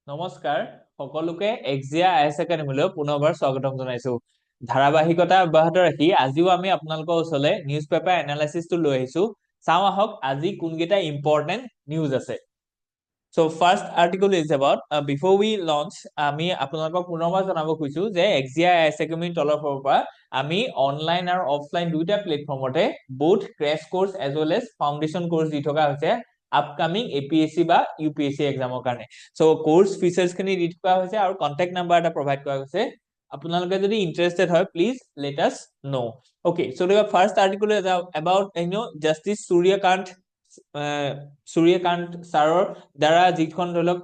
নমস্কাৰ সকলোকে এক্সিয়া আইএছ একাডেমীলৈ পুনৰবাৰ স্বাগতম জনাইছো। ধাৰাবাহিকতা অব্যাহত ৰাখি আজিও আমি আপোনালোকৰ ওচৰলৈ নিউজ পেপাৰ এনালাইচিছটো লৈ আহিছো। চাওঁ আহক আজি কোনকেইটা ইম্পৰ্টেণ্ট নিউজ আছে। So first article is about before we launch আমি আপোনালোকক পুনৰবাৰ জনাব খুজিছো যে এক্সিয়া আইএছ একাডেমীৰ তলৰ পৰা আমি অনলাইন আৰু অফলাইন দুইটা প্লেটফৰ্মতে both crash course as well as foundation course দি থকা হৈছে আপকামিং এপিএসসি বা ইউপিএসসি এক্সামৰ কাৰণে। সো কোৰ্স ফিচাৰ্স খিনি দি থকা হৈছে আৰু কন্টাক্ট নাম্বাৰ এটা প্ৰভাইড কৰা হৈছে। আপোনালোকে যদি ইন্টাৰেস্টেড হয় please let us no. Okay, so the first article is about Justice Suryakant ছাৰৰ দ্বাৰা যিখন ধৰি লওক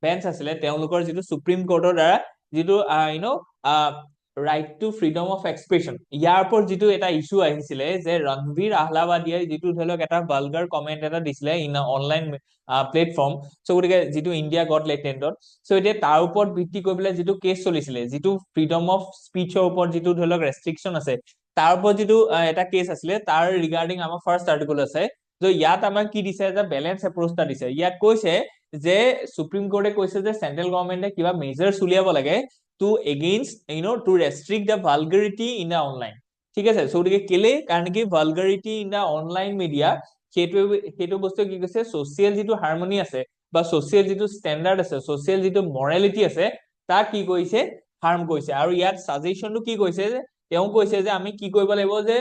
বেঞ্চ আছিলে তেওঁলোকৰ যিটো সুপ্ৰিম কোৰ্টৰ দ্বাৰা যিটো right to freedom of expression ইয়াৰ ওপৰত যিটো এটা ইস্যু আহিছিলে যে ৰণবীৰ আহলাৱাদিয়ে যিটো ধৰি লওক এটা ভালগাৰ কমেন্ট এটা দিছিলে ইন অনলাইন প্লেটফৰ্ম। সো গতিকে যিটো ইণ্ডিয়া গট লেটেণ্ডত সো এতিয়া তাৰ ওপৰত ভিত্তি কৰি পেলাই যিটো কেছ চলিছিলে যিটো ফ্ৰীডম অফ স্পীচৰ ওপৰত যিটো ধৰি লওক ৰেষ্ট্ৰিকশ্যন আছে তাৰ ওপৰত যিটো এটা কেছ আছিলে তাৰ ৰিগাৰ্ডিং আমাৰ ফাৰ্ষ্ট আৰ্টিকল আছে। তো ইয়াত আমাক কি দিছে যে বেলেন্স এপ্ৰোচ এটা দিছে। ইয়াত কৈছে যে সুপ্ৰিম কোৰ্টে কৈছে যে চেন্ট্ৰেল গভৰ্ণমেণ্টে কিবা মেজাৰ্স উলিয়াব লাগে to against to restrict the vulgarity in the online. ঠিক আছে, সো গতিকে কেলে কাৰণ কি vulgarity in the online media সেইটো বস্তু কি কৈছে সোশিয়েল যিটো হাৰমনি আছে বা সোশিয়েল যিটো ষ্টেণ্ডাৰ্ড আছে সোশিয়েল যিটো মৰেলিটি আছে তাক কি কৰিছে হাৰ্ম কৰিছে। আৰু ইয়াত সাজেশনটো কি কৈছে যে তেওঁ কৈছে যে আমি কি কৰিব লাগিব যে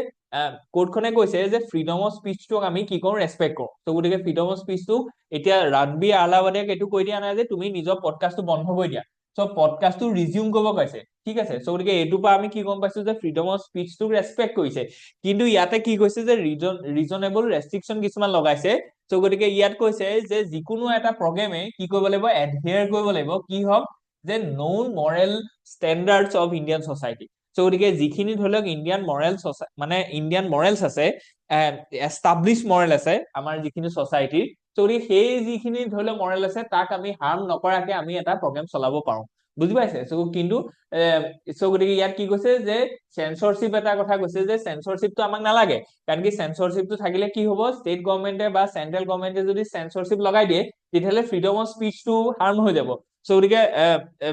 কোৰ্টখনে কৈছে যে ফ্ৰীডম অফ স্পীচটোক আমি কি কৰো ৰেসপেক্ট কৰো। তো গতিকে ফ্ৰীডম অফ স্পীচটো এতিয়া ৰণবীৰ আহলাৱাদিয়ে এইটো কৈ দিয়া নাই যে তুমি নিজৰ পডকাষ্টটো বন্ধ কৰি দিয়া, সো পডকাষ্টটো ৰিজিউম কৰিব কৈছে। ঠিক আছে, সো গতিকে এইটোৰ পৰা আমি কি গম পাইছো যে ফ্ৰীডম অফ স্পীচটোক ৰেসপেক্ট কৰিছে। কিন্তু ইয়াতে কি কৈছে যে ৰিজনেবল ৰেষ্ট্ৰিকশ্যন কিছুমান লগাইছে। সো গতিকে ইয়াত কৈছে যে যিকোনো এটা প্ৰগ্ৰেমে কি কৰিব লাগিব এডহিয়াৰ কৰিব লাগিব কি হওক যে non Morrell standards of Indian society. So গতিকে যিখিনি ধৰি লওক ইণ্ডিয়ান মৰেল মানে ইণ্ডিয়ান মৰেলছ আছে এষ্টাব্লিছ মৰেল আছে আমাৰ যিখিনি সোসাইটিৰ, সো গতিকে সেই যিখিনি ধৰি লওক মৰেল আছে তাক আমি হাৰ্ম নকৰাকে আমি এটা প্ৰগ্ৰেম চলাব পাৰো। বুজি পাইছে? কিন্তু সো গতিকে ইয়াত কি কৈছে যে সেন্সৰশ্বিপ এটা কথা কৈছে যে সেন্সৰশ্বিপটো আমাক নালাগে কাৰণ কি সেন্সৰশ্বিপটো থাকিলে কি হ'ব ষ্টেট গভৰ্ণমেণ্টে বা চেন্ট্ৰেল গভৰ্ণমেণ্টে যদি সেন্সৰশ্বিপ লগাই দিয়ে তেতিয়াহ'লে ফ্ৰীডম অফ স্পীচটো হাৰ্ম হৈ যাব। সো গতিকে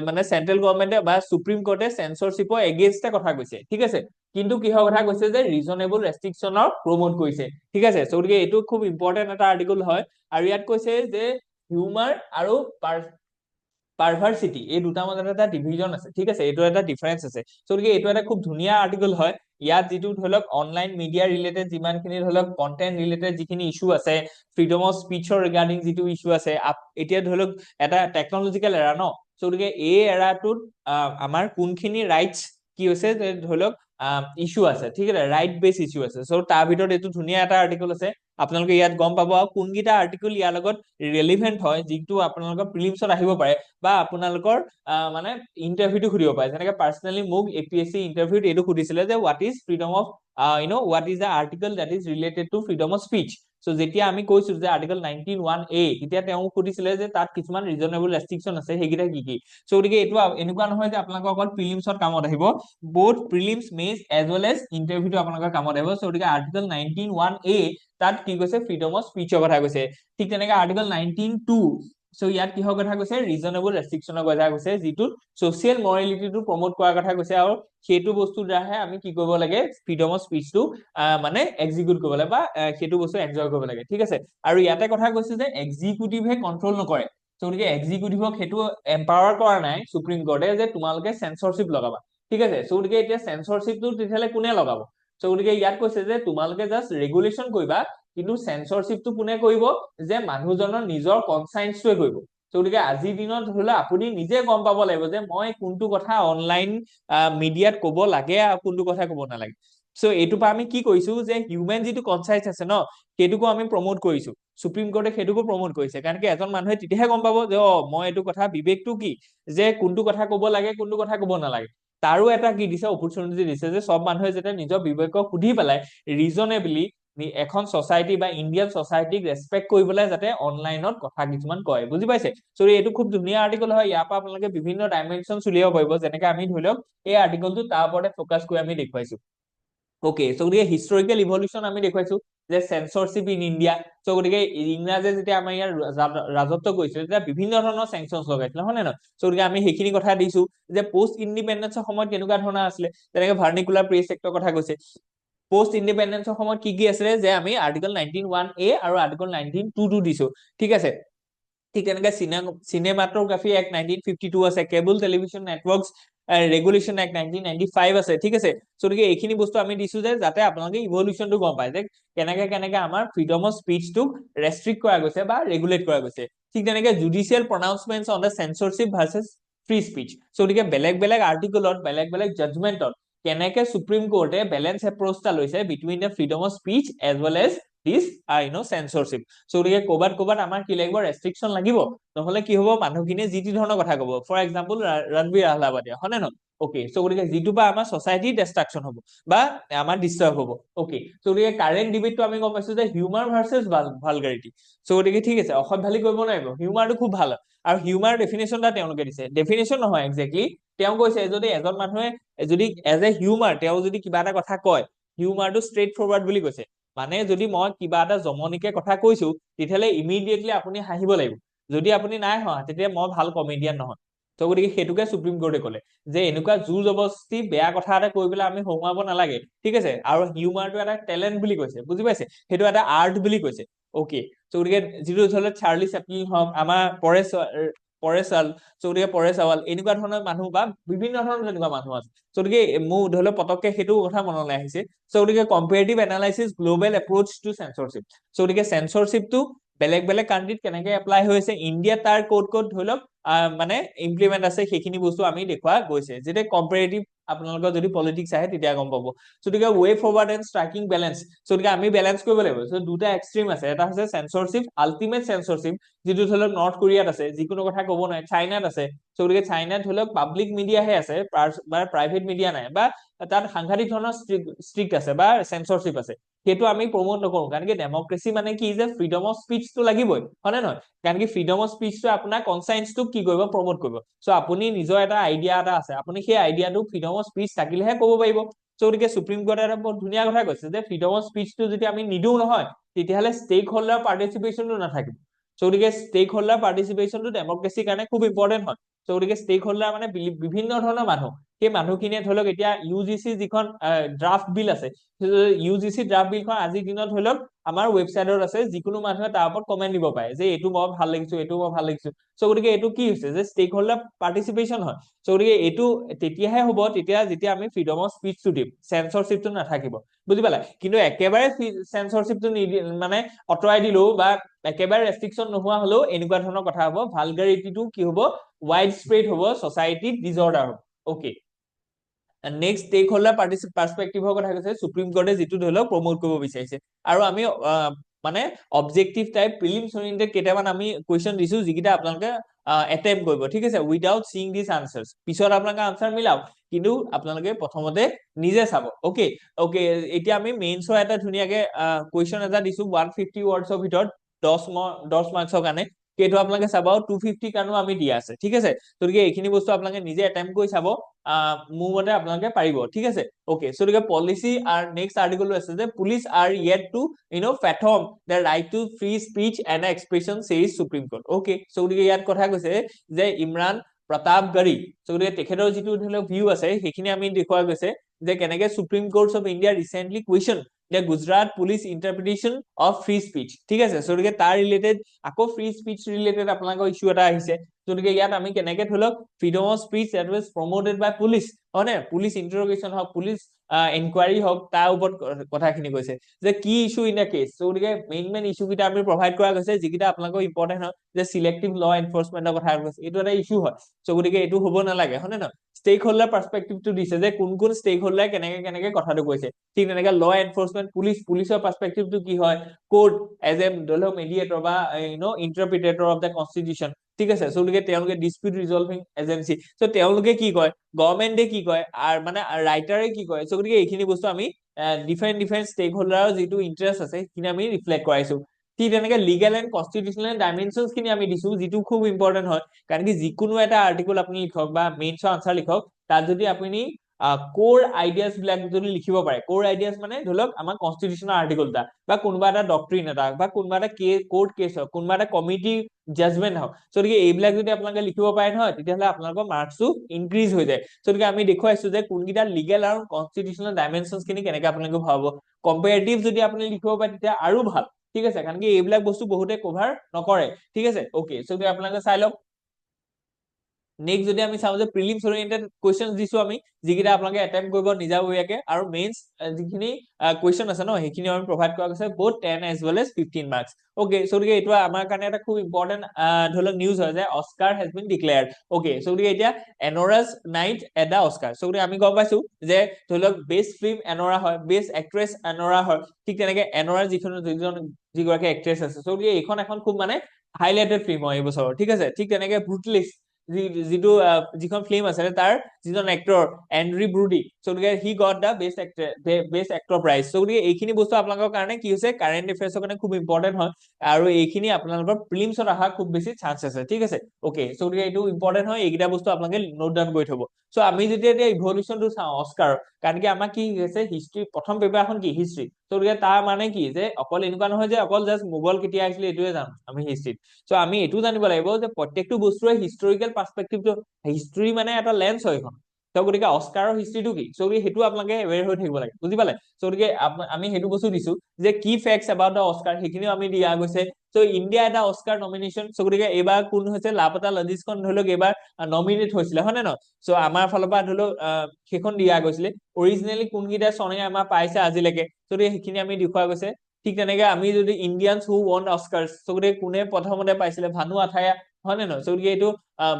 মানে চেন্ট্ৰেল গভৰ্ণমেণ্টে বা সুপ্ৰিম কোৰ্টে সেন্সৰশ্বিপৰ এগেইনষ্টে কথা কৈছে। ঠিক আছে, কিন্তু কিহৰ কথা কৈছে যে ৰিজনেবল ৰেষ্ট্ৰিকশ্যনৰ প্ৰমোট কৰিছে। ঠিক আছে, সো গতিকে এইটো খুব ইম্পৰ্টেন্ট এটা আৰ্টিকল হয়। আৰু ইয়াত কৈছে যে হিউমাৰ আৰু পাৰভাৰ্চিটি এই দুটাৰ মাজত এটা ডিভিজন আছে। ঠিক আছে, এইটো এটা ডিফাৰেন্স আছে। সো গতিকে এইটো এটা খুব ধুনীয়া আৰ্টিকল হয়। ইয়াত যিটো ধৰি লওক অনলাইন মিডিয়া ৰিলেটেড যিমানখিনি ধৰি লওক কন্টেন্ট ৰিলেটেড যিখিনি ইস্যু আছে ফ্ৰীডম অফ স্পীচৰ ৰিগাৰ্ডিং যিটো ইস্যু আছে এতিয়া ধৰি লওক এটা টেকনলজিকেল এৰা ন। সো গতিকে এই এৰাটোত আমাৰ কোনখিনি ৰাইটস কি হৈছে ধৰি লওক ইস্যু আছে। ঠিক আছে, ৰাইট বেছ ইস্যু আছে। সো তাৰ ভিতৰত এইটো ধুনীয়া এটা আৰ্টিকল আছে। আপোনালোকে ইয়াত গম পাব আৰু কোনকেইটা আৰ্টিকল ইয়াৰ লগত ৰিলেভেন্ট হয় যিটো আপোনালোকৰ প্ৰিলিমছত আহিব পাৰে বা আপোনালোকৰ মানে ইন্টাৰভিউটো সুধিব পাৰে। যেনেকে পাৰ্সোনালি মোক এপিএসসি ইন্টাৰভিউত এইটো সুধিছিলে যে what is freedom of what is the article that is related to freedom of speech. So যেতিয়া আমি কৈছো যে আৰ্টিকল 19(1)A তেতিয়া তেওঁ সুধিছিলে যে তাত কিছুমান ৰিজনেবল ৰেষ্ট্ৰিকশ্যন আছে সেইকেইটা কি কি। সো গতিকে এইটো এনেকুৱা নহয় যে আপোনালোকৰ অকল প্ৰিলিমছত কামত আহিব, both prelims mains as well as ইন্টাৰভিউটো আপোনালোকৰ কামত আহিব। সো গতিকে আৰ্টিকল 19(1)A তাত কি কৈছে ফ্ৰীডম অফ স্পীচৰ কথা কৈছে। ঠিক তেনেকে আৰ্টিকল 19(2) সো ইয়াত কিহৰ কথা কৈছে ৰিজনেবল ৰেষ্ট্ৰিকশ্যনৰ কথা কৈছে যিটোত সোশিয়েল মৰেলিটিটো প্ৰমোট কৰাৰ কথা কৈছে। আৰু সেইটো বস্তুৰ দ্বাৰাহে আমি কি কৰিব লাগে ফ্ৰীডম অফ স্পীচটো মানে এক্সিকিউট কৰিব লাগে বা সেইটো বস্তু এনজয় কৰিব লাগে। ঠিক আছে, আৰু ইয়াতে কথা কৈছে যে এক্সিকিউটিভে কন্ট্ৰল নকৰে। সো গতিকে এক্সিকিউটিভক সেইটো এম্পাৱাৰ কৰা নাই সুপ্ৰিম কোৰ্টে যে তোমালোকে সেন্সৰশ্বিপ লগাবা। ঠিক আছে, সো গতিকে এতিয়া সেন্সৰশ্বিপটো তেতিয়াহ'লে কোনে লগাব। সো গতিকে ইয়াত কৈছে যে তোমালোকে জাষ্ট ৰেগুলেশ্যন কৰিবা কিন্তু সেন্সৰশ্বিপটো কোনে কৰিব যে মানুহজনৰ নিজৰ কনসাইন্সটোৱে কৰিব। সো গতিকে আজিৰ দিনত ধৰি লওক আপুনি নিজে গম পাব লাগিব যে মই কোনটো কথা অনলাইন মিডিয়াত কব লাগে আৰু কোনটো কথা কব নালাগে। সো এইটোৰ পৰা আমি কি কৰিছো যে হিউমেন যিটো কনসাইন্স আছে ন সেইটোকো আমি প্ৰমোট কৰিছো। সুপ্ৰিম কোৰ্টে সেইটোকো প্ৰমোট কৰিছে কাৰণ কি এজন মানুহে তেতিয়াহে গম পাব যে মই এইটো কথা বিবেকটো কি যে কোনটো কথা কব লাগে কোনটো কথা কব নালাগে। তাৰো এটা কি দিছে অপৰচুনিটি দিছে যে সব মানুহে যাতে নিজৰ বিবেকক সুধি পেলাই ৰিজনেবলি এখন সোসাইটি বা ইণ্ডিয়ান সোসাইটিক ৰেসপেক্ট কৰিবলৈ যাতে অনলাইনত কথা কিছুমান কয়। বুজি পাইছে? সো এইটো খুব ধুনীয়া আৰ্টিকল হয়। ইয়াৰ পৰা আপোনালোকে বিভিন্ন ডাইমেনশ্যন উলিয়াব পাৰিব। যেনেকে আমি ধৰি লওক এই আৰ্টিকলটো তাৰ ওপৰতে ফোকাস কৰি আমি দেখুৱাইছো। ওকে সো গতিকে হিষ্টৰিকেল ইভলিউচন আমি দেখুৱাইছো যে চেঞ্চৰশ্বিপ ইন ইণ্ডিয়া সো গতিকে ইংৰাজে যেতিয়া আমাৰ ইয়াৰ ৰাজত্ব কৰিছিল তেতিয়া বিভিন্ন ধৰণৰ চেংচনছ লগাইছিলে হয় নে নহয় সো গতিকে আমি সেইখিনি কথা দিছো যে পোষ্ট ইণ্ডিপেণ্ডেন্সৰ সময়ত কেনেকুৱা ধৰণৰ আছিলে তেনেকে ভাৰ্নিকুলাৰ প্ৰেছ এক্টৰ কথা কৈছে পোষ্ট ইণ্ডিপেণ্ডেন্সৰ সময়ত কি কি আছিলে যে আমি আৰ্টিকল 19(1)A আৰু আৰ্টিকল 19(2)(2) দিছো ঠিক আছে ঠিক তেনেকে চিনেমাটোগ্ৰাফি এক্ট 1952 আছে cable television networks regulation act 1995 আছে ঠিক আছে সো গতিকে এইখিনি বস্তু আমি দিছো যে যাতে আপোনালোকে ইভলিউচনটো গম পায় যে কেনেকে আমাৰ ফ্ৰীডম অফ স্পীচটোক ৰেষ্ট্ৰিক্ট কৰা গৈছে বা ৰেগুলেট কৰা গৈছে ঠিক তেনেকে judicial pronouncements on the censorship versus free speech so গতিকে বেলেগ আৰ্টিকলত বেলেগ জাজমেন্টত কেনেকে সুপ্ৰিম কোৰ্টে বেলেন্স এপ্ৰ'চ এটা লৈছে between the freedom of speech as well as this censorship so গতিকে ক'বাত আমাৰ কি লাগিব ৰেষ্ট্ৰিকশ্যন লাগিব নহলে কি হ'ব মানুহখিনিয়ে যি টি ধৰণৰ কথা ক'ব ফৰ এক্সাম্পল ৰণবীৰ আহলাৱাদিয়া হয় নে নহয় ওকে সো গতিকে যিটো বা আমাৰ সোসাইটি ডিষ্ট্ৰাকশন হ'ব বা আমাৰ ডিস্টাৰ্ব হ'ব ওকে সো গতিকে কাৰেন্ট ডিবেটটো আমি গম পাইছো যে হিউমাৰ ভাৰ্চেছ ভালগাৰিটি সো গতিকে ঠিক আছে অসভ্যালি কৰিব নোৱাৰিব হিউমাৰটো খুব ভাল আৰু হিউমাৰ ডেফিনেশ্যন এটা তেওঁলোকে দিছে ডেফিনেশ্যন নহয় একজেক্টলি তেওঁ কৈছে যদি এজন মানুহে যদি এজ এ হিউমাৰ তেওঁ যদি কিবা এটা কথা কয় হিউমাৰটো ষ্ট্ৰেইট ফৰৱাৰ্ড বুলি কৈছে মানে যদি মই কিবা এটা জমনিকে কথা কৈছো তেতিয়াহ'লে ইমিডিয়েটলি আপুনি হাঁহিব লাগিব যদি আপুনি নাই হওয়া তেতিয়া মই ভাল কমেডিয়ান নহয় তো গতিকে সেইটোকে সুপ্ৰিম কোৰ্টে ক'লে যে এনেকুৱা জোৰ জবৰদস্তি বেয়া কথা এটা কৈ পেলাই আমি হহুৱাব নালাগে ঠিক আছে আৰু হিউমাৰটো এটা টেলেণ্ট বুলি কৈছে বুজি পাইছে সেইটো এটা আৰ্ট বুলি কৈছে ওকে তো গতিকে যিটো ধৰি লওক চাৰ্লি চেপলিন হওক আমাৰ পৰেশাল গতিকে পৰেশ ৰাৱাল এনেকুৱা ধৰণৰ মানুহ বা বিভিন্ন ধৰণৰ তেনেকুৱা মানুহ আছে গতিকে মোৰ ধৰি লওক পতককে সেইটো কথা মনলৈ আহিছে গতিকে comparative analysis global approach to censorship গতিকে চেঞ্চৰশ্বিপটো বেলেগ কাণ্ট্ৰিত কেনেকে এপ্লাই হৈছে ইণ্ডিয়াত তাৰ ক'ত ধৰি লওক মানে ইমপ্লিমেণ্ট আছে সেইখিনি বস্তু আমি দেখুওৱা গৈছে যেতিয়া কম্পেৰেটিভ আপোনালোকৰ যদি পলিটিক্স আহে তেতিয়া গম পাব গতিকে ৱে ফৰৱাৰ্ড এণ্ড ষ্ট্ৰাইকিং বেলেঞ্চ গতিকে আমি বেলেঞ্চ কৰিব লাগিব দুটা এক্সট্ৰিম আছে এটা হৈছে চেঞ্চৰশ্বিপ আল্টিমেট চেঞ্চৰশ্বিপ যিটো ধৰি লওক নৰ্থ কোৰিয়াত আছে যিকোনো কথা ক'ব নোৱাৰে চাইনাত আছে গতিকে চাইনাত ধৰি লওক পাব্লিক মিডিয়াহে আছে বা প্ৰাইভেট মিডিয়া নাই বা তাত সাংঘাতিক ধৰণৰ ষ্ট্ৰিক্ট আছে বা চেঞ্চৰশ্বিপ আছে সেইটো আমি প্ৰমোট নকৰো কাৰণ কি ডেমক্ৰেসি মানে কি যে ফ্ৰীডম অফ স্পীচটো লাগিবই হয় নে নহয় কাৰণ কি ফ্ৰীডম অফ স্পীচটো আপোনাৰ কনসাইন্সটো কি কৰিব প্ৰমোট কৰিব সো আপুনি নিজৰ এটা আইডিয়া এটা আছে আপুনি সেই আইডিয়াটো ফ্ৰীডম অফ স্পীচ থাকিলেহে ক'ব পাৰিব গতিকে সুপ্ৰিম কোৰ্টে এটা বহুত ধুনীয়া কথা কৈছে যে ফ্ৰীডম অফ স্পীচটো যদি আমি নিদিও নহয় তেতিয়াহ'লে ষ্টেক হোল্ডাৰ পাৰ্টিচিপেশ্যনটো নাথাকিব গতিকে ষ্টেক হোল্ডাৰ পাৰ্টিচিপেশ্যনটো ডেমক্ৰেসিৰ কাৰণে খুব ইম্পৰ্টেন্ট হয় গতিকে ষ্টেক হোল্ডাৰ মানে বিভিন্ন ধৰণৰ মানুহ সেই মানুহখিনিয়ে ধৰি লওক এতিয়া ইউজিচি যিখন ড্ৰাফ্ট বিল আছে ইউজিচি ড্ৰাফ্ট বিলখন আজিৰ দিনত ধৰি লওক আমাৰ ৱেবছাইটত আছে যিকোনো মানুহে তাৰ ওপৰত কমেন্ট দিব পাৰে যে এইটো মই ভাল লাগিছো এইটো মই ভাল লাগিছো গতিকে এইটো কি হৈছে যে ষ্টেক হোল্ডাৰ পাৰ্টিচিপেশ্যন হয় গতিকে এইটো তেতিয়াহে হ'ব যেতিয়া আমি ফ্ৰীডম অফ স্পীচটো দিম চেঞ্চৰশ্বিপটো নাথাকিব বুজি পালা কিন্তু একেবাৰে চেঞ্চৰশ্বিপটো মানে আঁতৰাই দিলেও বা একেবাৰে ৰেষ্ট্ৰিকশ্যন নোহোৱা হলেও এনেকুৱা ধৰণৰ কথা হ'ব ভালগাৰিটিটো কি হ'ব ৱাইড স্প্ৰেড হ'ব সোসাইটিত ডিসঅৰ্ডাৰ হ'ব ওকে নেক্সট ষ্টেক হোল্ডাৰ পাৰ্সপেক্টিভৰ কথা কৈছে সুপ্ৰিম কোৰ্টে যিটো ধৰি লওক প্ৰমোট কৰিব বিচাৰিছে আৰু আমি মানে অবজেক্টিভ টাইপ প্ৰিলিমছ ওৰিয়েণ্টেড কেইটামান আমি কুৱেশ্যন দিছো যিকেইটা আপোনালোকে এটেম্প কৰিব ঠিক আছে উইদাউট সিং দিছ আনসাৰ্স পিছত আপোনালোকে আনসাৰ মিলাওক কিন্তু আপোনালোকে প্ৰথমতে নিজে চাব ওকে এতিয়া আমি মেইনছৰ এটা ধুনীয়াকে কুৱেশ্যন এটা দিছো 150 ৱৰ্ডছৰ ভিতৰত 10 মাৰ্কছৰ কাৰণে সেইটো আপোনালোকে চাব 250 কাৰণেও আমি দিয়া আছে ঠিক আছে গতিকে এইখিনি বস্তু আপোনালোকে নিজে এটেম্প কৰি চাব মোৰ মতে আপোনালোকে পাৰিব ঠিক আছে ওকে গতিকে পলিচি আৰু নেক্সট আৰ্টিকলটো আছে যে police are yet to fathom the right to free speech and expression says supreme court okay গতিকে ইয়াত কথা কৈছে যে ইমৰান প্ৰতাপগড়ী গতিকে তেখেতৰ যিটো ধৰি লওক ভিউ আছে সেইখিনি আমি দেখুওৱা গৈছে যে কেনেকে supreme courts of India recently question the Gujarat police interpretation of free speech ঠিক আছে গতিকে তাৰ ৰিলেটেড আকৌ ফ্ৰী স্পীচ ৰিলেটেড আপোনালোকৰ ইছ্যু এটা আহিছে গতিকে ইয়াত আমি কেনেকে ধৰি লওক freedom of speech that was promoted by police হয় নে পুলিচ ইন্টাৰোগেশ্যন হওক পুলিচ এনকুৱাৰী হওক তাৰ ওপৰত কথাখিনি কৈছে যে কি ইছ্যু ইন দ্য কেছ গতিকে মেইন ইছ্যু কেইটা আমি প্ৰভাইড কৰা গৈছে যিকেইটা আপোনালোকৰ ইম্পৰ্টেন্ট হয় যে সিলেক্টিভ ল এনফৰ্চমেন্টৰ কথা কৈছে এইটো এটা ইছ্যু হয় গতিকে এইটো হ'ব নালাগে হয় নে নহয় ষ্টেক হোল্ডাৰ পাৰ্সপেক্টিভটো দিছে যে কোন ষ্টেক হোল্ডাৰ কেনেকে কথাটো কৈছে ঠিক তেনেকে ল এনফৰ্চমেন্ট পুলিচৰ পাৰ্সপেক্টিভটো কি হয় কোৰ্ট এজ এ মেডিয়েটৰ বা ইন্টাৰপ্ৰিটেটৰ অফ দ্য কনষ্টিটিউশ্যন ঠিক আছে গতিকে তেওঁলোকে ডিসপিউট ৰিজলভিং এজেন্সি তেওঁলোকে কি কয় গভৰ্ণমেণ্টে কি কয় আৰু মানে ৰাইটাৰে কি কয় গতিকে এইখিনি বস্তু আমি ডিফাৰেণ্ট ষ্টেক হোল্ডাৰৰ যিটো ইণ্টাৰেষ্ট আছে সেইখিনি আমি ৰিফ্লেক্ট কৰাইছো ঠিক তেনেকে লিগেল এণ্ড কনষ্টিটিউচনেল ডাইমেনশ্যনছ খিনি আমি দিছো যিটো খুব ইম্পৰ্টেন্ট হয় কাৰণ কি যিকোনো এটা আৰ্টিকল আপুনি লিখক বা মেইনছৰ আনসাৰ লিখক তাত যদি আপুনি কোৰ আইডিয়াছ বিলাক যদি লিখিব পাৰে, কোৰ আইডিয়াছ মানে ধৰি লওক আমাৰ কনষ্টিটিউচনৰ আৰ্টিকল এটা বা কোনোবা এটা ডক্ট্ৰিন এটা বা কোনোবা এটা কোৰ্ট কেছ হওক, কোনোবা এটা কমিটি জাজমেন্ট হওক, গতিকে এইবিলাক যদি আপোনালোকে লিখিব পাৰে নহয়, তেতিয়াহ'লে আপোনালোকৰ মাৰ্কসটো ইনক্ৰিজ হৈ যায়। গতিকে আমি দেখুৱাইছো যে কোনকেইটা লিগেল আৰু কনষ্টিটিউচনেল ডাইমেনশ্যনছ খিনি কেনেকে আপোনালোকে ভাব কম্পেৰেটিভ যদি আপুনি লিখিব পাৰে তেতিয়া আৰু ভাল, ঠিক আছে, কাৰণ কি এইবিলাক বস্তু বহুতে কভাৰ নকৰে, ঠিক আছে। ওকে, সো আপোনালোকে চাই লওক। নেক্সট যদি আমি চাওঁ যে প্ৰিলিমছ ওৰিয়েন্টেড কোৱেশ্চনছ দিছো আমি, যিকেইটা আপোনালোকে এটেম্প কৰিব নিজাববীয়াকে, আৰু মেইনছ যিখিনি কোৱেশ্চন আছে ন সেইখিনি আমি প্ৰভাইড কৰা গৈছে both 10 as well as 15 marks. Okay, so এইটো আমাৰ কাৰণে এটা খুব ইম্পৰ্টেন্ট ধৰি লওক নিউজ হয় যে Oscar has been declared. Okay, so এতিয়া এনৰাছ night at the Oscar. So আমি গম পাইছো যে ধৰি লওক বেষ্ট ফিল্ম এনৰা হয়, বেষ্ট এক্ট্ৰেছ এনৰা হয়, ঠিক তেনেকে এনৰাৰ যিগৰাকী এক্ট্ৰেছ আছে, সো এইখন এখন খুব মানে হাইলাইটেড ফিল্ম হয় এই বছৰৰ, ঠিক আছে। ঠিক তেনেকে ব্ৰুটলিষ্ট যিখন ফিল্ম আছে তাৰ যিজন এক্টৰ এন্ড্ৰি ব্ৰুডি, গতিকে he got the best actor prize. গতিকে এইখিনি বস্তু আপোনালোকৰ কাৰণে কি হৈছে কাৰেণ্ট এফেয়াৰ্ছৰ কাৰণে খুব ইম্পৰ্টেন্ট হয়, আৰু এইখিনি আপোনালোকৰ প্ৰিলিমছত অহা খুব বেছি চান্স আছে, ঠিক আছে। ওকে, গতিকে এইটো ইম্পৰ্টেন্ট হয়, এইকেইটা বস্তু আপোনালোকে নোট ডাউন কৰি থব। সো আমি যেতিয়া এতিয়া ইভলিউচনটো চাওঁ অস্কাৰ, কাৰণ কি আমাৰ কি হৈছে হিষ্ট্ৰী, প্ৰথম পেপাৰখন কি হিষ্ট্ৰী, গতিকে তাৰ মানে কি যে অকল এনেকুৱা নহয় যে অকল জাষ্ট মোগল কেতিয়া আহিছিলে এইটোৱে জানো আমি হিষ্ট্ৰীত। সো আমি এইটো জানিব লাগিব যে প্ৰত্যেকটো বস্তুৰে হিষ্টৰিকেল পাৰ্সপেক্টিভটো, হিষ্ট্ৰী মানে এটা লেন্স হয় এখন, গতিকে অস্কাৰৰ হিষ্ট্ৰীটো কি, সেইটো আপোনালোকে এৱেৰ হৈ থাকিব লাগে, বুজি পালে। গতিকে আমি সেইটো বস্তু দিছো যে কি ফেক্টছ এবাউট দা অস্কাৰ, সেইখিনিও আমি দিয়া গৈছে। সো ইণ্ডিয়া এটা অস্কাৰ নমিনেশ্যন, গতিকে এইবাৰ কোন হৈছে লাপতা লজিজখন ধৰি লওক এইবাৰ নমিনেট হৈছিলে, হয় নে নহয়। সো আমাৰ ফালৰ পৰা ধৰি লওক সেইখন দিয়া গৈছিলে, অৰিজিনেলি কোনকেইটা চনে আমাৰ পাইছে আজিলৈকে, গতিকে সেইখিনি আমি দেখুওৱা গৈছে। ঠিক তেনেকে আমি যদি ইণ্ডিয়ানছ হু ৱন অস্কাৰছ, গতিকে কোনে প্ৰথমতে পাইছিলে, ভানু আথায়া, হয় নে নহয়। গতিকে এইটো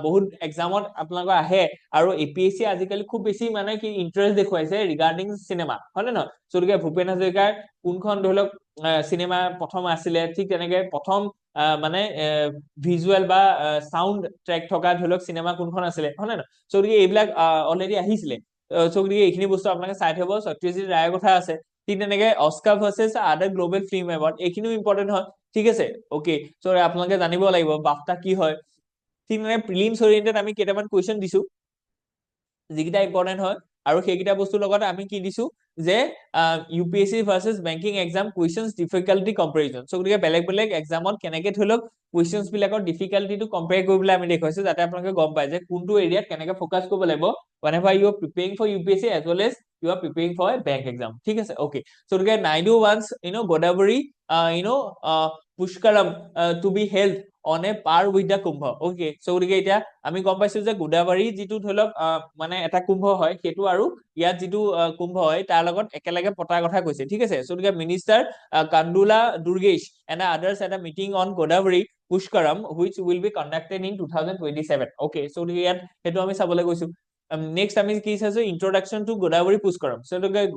বহুত এক্সামত আপোনালোকৰ আহে, আৰু এপিএছচি আজিকালি খুব বেছি মানে কি ইন্টাৰেষ্ট দেখুৱাইছে ৰিগাৰ্ডিং চিনেমা, হয় নে নহয়। গতিকে ভূপেন হাজৰিকাৰ কোনখন ধৰি লওক চিনেমা প্ৰথম আছিলে, ঠিক তেনেকে প্ৰথম মানে ভিজুৱেল বা চাউণ্ড ট্ৰেক থকা ধৰি লওক চিনেমা কোনখন আছিলে, হয় নে নহয়। গতিকে এইবিলাক অলৰেডি আহিছিলে, গতিকে এইখিনি বস্তু আপোনালোকে চাই থব। সত্যজিৎ ৰায়ৰ কথা আছে, ঠিক তেনেকে অস্কাৰ ভাৰ্চেছ আদাৰ গ্লোবেল ফিল্ম এৱাৰ্ড, এইখিনিও ইম্পৰ্টেন্ট হয়, ঠিক আছে। ওকে, আপোনালোকে জানিব লাগিব বাফটা কি হয়। ঠিক মানে প্ৰিলিমছ ওৰিয়েন্টেড আমি কেইটামান কুৱেশ্যন দিছো যিকেইটা ইম্পৰ্টেন্ট হয়, আৰু সেইকেইটা বস্তুৰ লগত আমি কি দিছো যে UPSC versus banking exam questions difficulty comparison. গতিকে বেলেগ বেলেগ এক্সামত কেনেকে ধৰি লওক কুৱেশ্যনছ বিলাকৰ ডিফিকাল্টিটো কম্পেয়াৰ কৰিবলৈ আমি দেখুৱাইছো, যাতে আপোনালোকে গম পায় যে কোনটো এৰিয়াত কেনেকে ফ'কাছ কৰিব লাগিব whenever you are preparing for UPSC as well as you are preparing for a bank exam, ঠিক আছে। ওকে, গতিকে Naidu wants Godavari Pushkaram to be held on a par with the Kumbh. Okay, গতিকে এতিয়া আমি গম পাইছো যে গোদাবাৰী যিটো ধৰি লওক মানে এটা কুম্ভ হয়, সেইটো আৰু ইয়াত যিটো কুম্ভ হয় তাৰ লগত একেলগে পতাৰ কথা কৈছে, ঠিক আছে। গতিকে minister Kandula Durgesh and others at a meeting on Godavari Pushkaram which will be conducted in 2027। Okay, গতিকে ইয়াত সেইটো আমি চাবলৈ গৈছো। নেক্সট আমি কি চাইছো ইন্ট্ৰডাকচন টু গোদাবৰী পুষ্কৰম।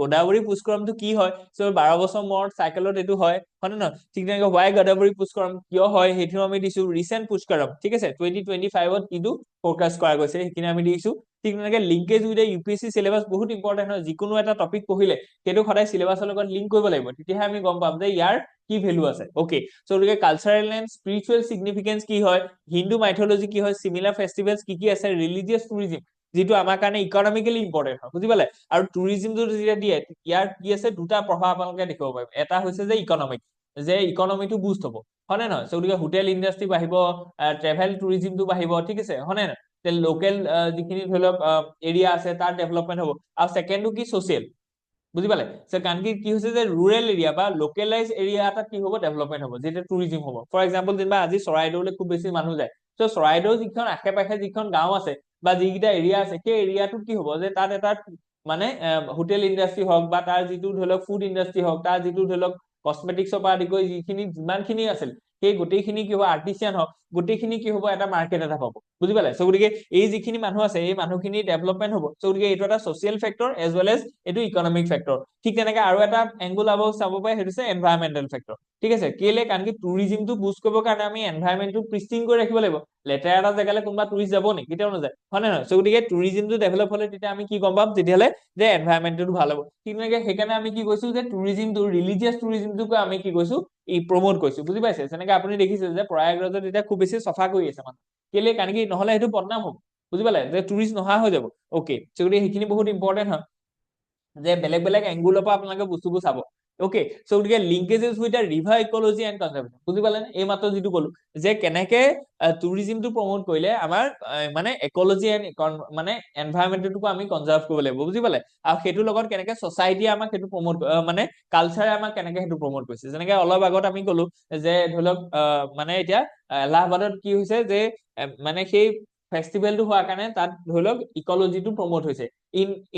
গোদাবৰী পুষ্কৰমটো কি হয়, 12 বছৰ মূৰত চাইকেলত এইটো হয়, হয় নে নহয়। ঠিক তেনেকে হোৱাই গোদাবৰী পুষ্কৰম কিয় হয় সেইটো আমি দিছো। ৰিচেন্ট পুষ্কৰম, ঠিক আছে, 2025ত কিন্তু ফ'ৰকাষ্ট কৰা গৈছে, সেইখিনি আমি দিছো। ঠিক তেনেকে লিংকেজ উইথ ইউপিএছচি চিলেবাছ বহুত ইম্পৰ্টেন্ট হয়, যিকোনো এটা টপিক পঢ়িলে সেইটো সদায় চিলেবাছৰ লগত লিংক কৰিব লাগিব, তেতিয়াহে আমি গম পাম যে ইয়াৰ কি ভেলু আছে। ওকে, গতিকে কালচাৰেল এণ্ড স্পিৰিচুৱেল সিগনিফিকেন্স কি হয়, হিন্দু মাইথলজি কি হয়, চিমিলাৰ ফেষ্টিভেলছ কি কি আছে, ৰিলিজিয়াছ টুৰিজিম যিটো আমাৰ কাৰণে ইকনমিকেলি ইম্পৰ্টেন্ট হয়, বুজি পালে। আৰু টুৰিজিমটো যেতিয়া দিয়ে ইয়াৰ কি আছে দুটা প্ৰভাৱ আপোনালোকে দেখিব পাৰিব। এটা হৈছে যে ইকনমিক, যে ইকনমিটো বুষ্ট হ'ব, হয় নে নহয়। গতিকে হোটেল ইণ্ডাষ্ট্ৰি বাঢ়িব, ট্ৰেভেল টুৰিজিমটো বাঢ়িব, ঠিক আছে, হয় নে নহয়। লোকেল যিখিনি ধৰি লওক এৰিয়া আছে তাৰ ডেভেলপমেন্ট হ'ব। আৰু ছেকেণ্ডটো কি ছচিয়েল, বুজি পালে। কাৰণ কি হৈছে যে ৰুৰেল এৰিয়া বা লোকেলাইজ এৰিয়া এটাত কি হ'ব ডেভেলপমেন্ট হ'ব যেতিয়া টুৰিজিম হ'ব। ফৰ এক্সাম্পল যেনিবা আজি চৰাইদেউলৈ খুব বেছি মানুহ যায়, চৰাইদেউ যিখন আশে পাশে যিখন গাঁও আছে বা যিকেইটা এৰিয়া আছে সেই এৰিয়াটোত কি হ'ব যে তাত এটা মানে হোটেল ইণ্ডাষ্ট্ৰি হওক বা তাৰ যিটো ধৰি লওক ফুড ইণ্ডাষ্ট্ৰি হওক, তাৰ যিটো ধৰি লওক কসমেটিক্সৰ পৰা আদি কৰি যিখিনি যিমানখিনি আছিল সেই গোটেইখিনি কি হ'ব, আৰ্টিচিয়ান হওক, গোটেইখিনি কি হ'ব এটা মাৰ্কেট এটা পাব, বুজি পালে। গতিকে এই যিখিনি মানুহ আছে এই মানুহখিনি ডেভেলপমেন্ট হ'ব। গতিকে এইটো এটা social factor as well as এইটো ইকনমিক ফেক্টৰ। ঠিক তেনেকে আৰু এটা এংগুল চাব পাৰে, সেইটো হৈছে এনভাইৰমেণ্টেল ফেক্টৰ, ঠিক আছে। কেলে, কাৰণ কি টুৰিজিমটো বুষ্ট কৰিবৰ কাৰণে আমি এনভাইৰমেণ্টটো প্ৰিষ্টিন কৰি ৰাখিব লাগিব। লেতেৰা এটা জেগালৈ কোনোবা টুৰিষ্ট যাব নেকি, কেতিয়াও নাযায়, হয় নে নহয়। গতিকে টুৰিজিমটো ডেভেলপ হলে তেতিয়া আমি কি গম পাম, তেতিয়াহ'লে যে এনভাইৰমেণ্টটো ভাল হ'ব। ঠিক তেনেকে সেইকাৰণে আমি কি কৈছো যে টুৰিজিমটো, ৰিলিজিয়াছ টুৰিজিমটোকে আমি কি কৈছো প্ৰমোট কৰিছো, বুজি পাইছে। যেনেকে আপুনি দেখিছে যে প্ৰয়াগৰাজত এতিয়া খুব বেছি চফা কৰি আছে মানুহ, কেলে, কাৰণ কি নহলে সেইটো বদনাম হ'ব। বুজি পালে যে টুৰিষ্ট নহা হৈ যাব ওকে সো গতিকে সেইখিনি বহুত ইম্পৰ্টেণ্ট হয় যে বেলেগ বেলেগ এংগুলৰ পৰা আপোনালোকে বস্তুবোৰ চাব ওকে সো গতিকে linkages with river ecology and conservation বুজি পালে এই মাত্ৰ যিটো ক'লো যে কেনেকে টুৰিজিমটো প্ৰমোট কৰিলে আমাৰ মানে ইকোলজি এণ্ড মানে এনভাইৰনমেন্টটোকো আমি কনজাৰ্ভ কৰিব লাগিব বুজি পালে আৰু সেইটোৰ লগত কেনেকে ছচাইটিয়ে আমাক সেইটো প্ৰমোট মানে কালচাৰে আমাক কেনেকে সেইটো প্ৰমোট কৰিছে যেনেকে অলপ আগত আমি ক'লো যে ধৰি লওক মানে এতিয়া এলাহাবাদত কি হৈছে যে মানে সেই ফেষ্টিভেলটো হোৱাৰ কাৰণে তাত ধৰি লওক ইকোলজিটো প্ৰমোট হৈছে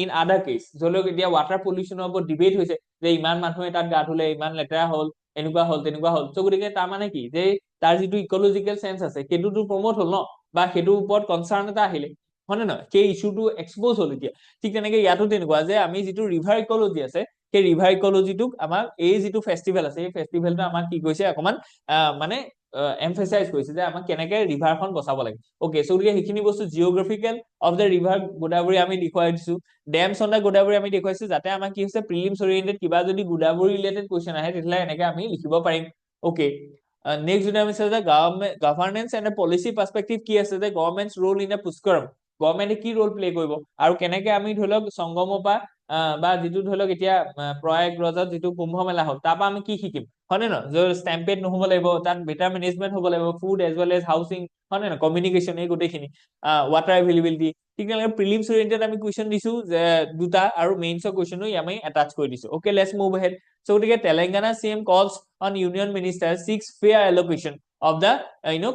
ইন আদাৰ কেছ ধৰি লওক এতিয়া ৱাটাৰ পলিউশ্যনৰ ওপৰত ডিবেট হৈছে যে ইমান মানুহে তাত গা ধুলে ইমান লেতেৰা হ'ল এনেকুৱা হ'ল তেনেকুৱা হ'ল চ' গতিকে তাৰ মানে কি যে তাৰ যিটো ইকোলজিকেল চেঞ্চ আছে সেইটোতো প্ৰমোট হ'ল ন বা সেইটোৰ ওপৰত কনচাৰ্ণ এটা আহিলে হয় নে নহয় সেই ইছ্যুটো এক্সপ'জ হ'ল এতিয়া ঠিক তেনেকে ইয়াতো তেনেকুৱা যে আমি যিটো ৰিভাৰ ইকোলজি আছে সেই ৰিভাৰ ইকোলজিটোক আমাক এই যিটো ফেষ্টিভেল আছে এই ফেষ্টিভেলটো আমাক কি কৰিছে অকমান মানে এমফেচাইজ কৰিছে যে আমাক কেনেকে ৰিভাৰখন বচাব লাগে ওকে সো গতিকে সেইখিনি বস্তু geographical of the river Godavari আমি দেখুৱাই দিছো ডেমছ অন দ্য গোদাবৰী আমি দেখুৱাইছো যাতে আমাক কি হৈছে প্ৰিলিমছ অৰিয়েণ্টেড কিবা যদি গোদাবৰী ৰিলেটেড কুৱেশ্যন আহে তেতিয়াহ'লে এনেকে আমি লিখিব পাৰিম ওকে নেক্সট যদি আমি চাওঁ যে গভৰ্নেন্স এণ্ড পলিচি পাৰ্সপেক্টিভ কি আছে যে গভৰ্নমেণ্টছ ৰোল ইন এ পুষ্কৰম গভৰ্নমেণ্টে কি ৰোল প্লে কৰিব আৰু কেনেকে আমি ধৰি লওক সংগমৰ পৰা বা যিটো ধৰি লওক এতিয়া প্ৰয়াগৰাজত যিটো কুম্ভ মেলা হ'ল তাৰ পৰা আমি কি শিকিম হয় নে নহয় ষ্টেম্পেড নহ'ব লাগিব তাত বেটাৰ মেনেজমেণ্ট হ'ব লাগিব food as well as housing হয় নে নহয় কমিউনিকেশ্যন এই গোটেইখিনি ৱাটাৰ এভেইলেবিলিটি ঠিক তেনেকে প্ৰিলিমছ অৰিয়েণ্টেড আমি কুৱেশ্যন দিছো যে দুটা আৰু মেইনছৰ কুৱেশ্যনো আমি এটাচ কৰি দিছো okay let's move ahead so গতিকে Telangana CM calls on union minister seeks fair allocation of the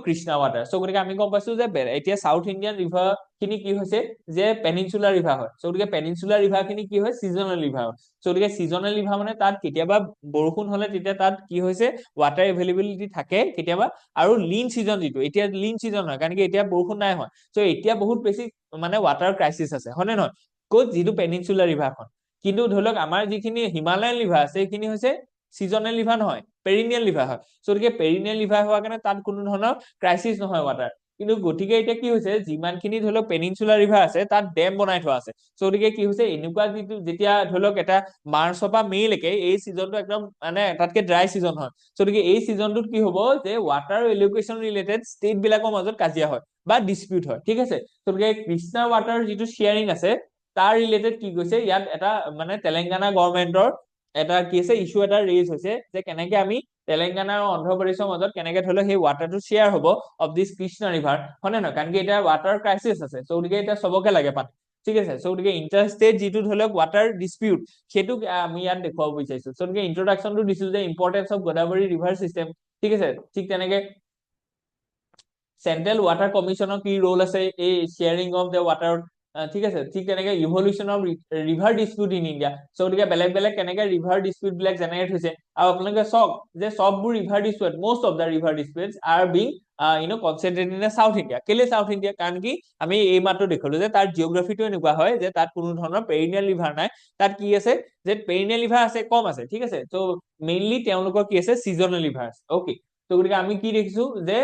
Krishna water so গতিকে আমি গম পাইছো যে এতিয়া সাউথ ইণ্ডিয়ান ৰিভাৰ খিনি কি হৈছে যে পেনিনচুলাৰ ৰিভাৰ হয় সো গতিকে পেনিনচুলাৰ ৰিভাৰ খিনি কি হয় সিজনেল ৰিভাৰ হয় সো গতিকে সিজনেল ৰিভাৰ মানে তাত কেতিয়াবা বৰষুণ হলে তেতিয়া তাত কি হৈছে ৱাটাৰ এভেইলেবিলিটি থাকে কেতিয়াবা আৰু লিন সিজন যিটো এতিয়া লিন সিজন হয় কাৰণ কি এতিয়া বৰষুণ নাই হয় সো এতিয়া বহুত বেছি মানে ৱাটাৰ ক্ৰাইচিছ আছে হয় নে নহয় ক'ত যিটো পেনিনচুলাৰ ৰিভাৰখন কিন্তু ধৰি লওক আমাৰ যিখিনি হিমালয়ান ৰিভাৰ আছে সেইখিনি হৈছে সিজনেল ৰিভাৰ নহয় পেৰিনিয়েল ৰিভাৰ হয় সো গতিকে পেৰিনিয়েল ৰিভাৰ হোৱাৰ কাৰণে তাত কোনো ধৰণৰ ক্ৰাইচিছ নহয় ৱাটাৰ কিন্তু গতিকে এতিয়া কি হৈছে যিমানখিনি ধৰি লওক পেনিনচুলাৰ ৰিভাৰ আছে তাত ডেম বনাই থোৱা আছে সো গতিকে কি হৈছে এনেকুৱা যিটো যেতিয়া ধৰি লওক এটা মাৰ্চৰ পৰা মে'লৈকে এই ছিজনটো একদম মানে এটাতকে ড্ৰাই ছিজন হয় সো গতিকে এই ছিজনটোত কি হ'ব যে ৱাটাৰ এলোকেশ্যন ৰিলেটেড ষ্টেট বিলাকৰ মাজত কাজিয়া হয় বা ডিসপিউট হয় ঠিক আছে সো গতিকে কৃষ্ণা ৱাটাৰ যিটো শ্বেয়াৰিং আছে তাৰ ৰিলেটেড কি কৈছে ইয়াত এটা মানে তেলেংগানা গভৰ্ণমেন্টৰ এটা কি আছে ইস্যু এটা ৰেইজ হৈছে যে কেনেকে আমি তেলেংগানা আৰু অন্ধ্ৰপ্ৰদেশৰ মাজত কেনেকে ধৰি লওক সেই ৱাটাৰটো শ্বেয়াৰ হ'ব অফ দিছ কৃষ্ণা ৰিভাৰ হয় নে নহয় কাৰণ কি এতিয়া ৱাটাৰ ক্ৰাইচিছ আছে সো গতিকে এতিয়া চবকে লাগে পানী ঠিক আছে সো গতিকে ইণ্টাৰ ষ্টেট যিটো ধৰি লওক ৱাটাৰ ডিসপিউট সেইটো আমি ইয়াত দেখুৱাব বিচাৰিছো সো গতিকে ইন্ট্ৰডাকশনটো দিছো যে importance of Godavari river system ঠিক আছে ঠিক তেনেকে চেন্ট্ৰেল ৱাটাৰ কমিশনৰ কি ৰোল আছে এই শ্বেয়াৰিং অফ দ্য ৱাটাৰ ঠিক আছে ঠিক তেনেকে evolution of river dispute in India so গতিকে বেলেগ বেলেগ কেনেকে ৰিভাৰ ডিসপিউট বিলাক জেনেৰেট হৈছে আৰু আপোনালোকে চাওক যে সববোৰ river dispute most of the river disputes are being concentrated in the South India কেলে South India কাৰণ কি আমি এই মাত্ৰ দেখিলো যে তাৰ জিওগ্ৰাফিটো এনেকুৱা হয় যে তাত কোনো ধৰণৰ পেৰিনিয়েল ৰিভাৰ নাই তাত কি আছে যে পেৰিনিয়েল ৰিভাৰ আছে কম আছে ঠিক আছে তো মেইনলি তেওঁলোকৰ কি আছে সিজনেল ৰিভাৰ আছে ওকে তো গতিকে আমি কি দেখিছো যে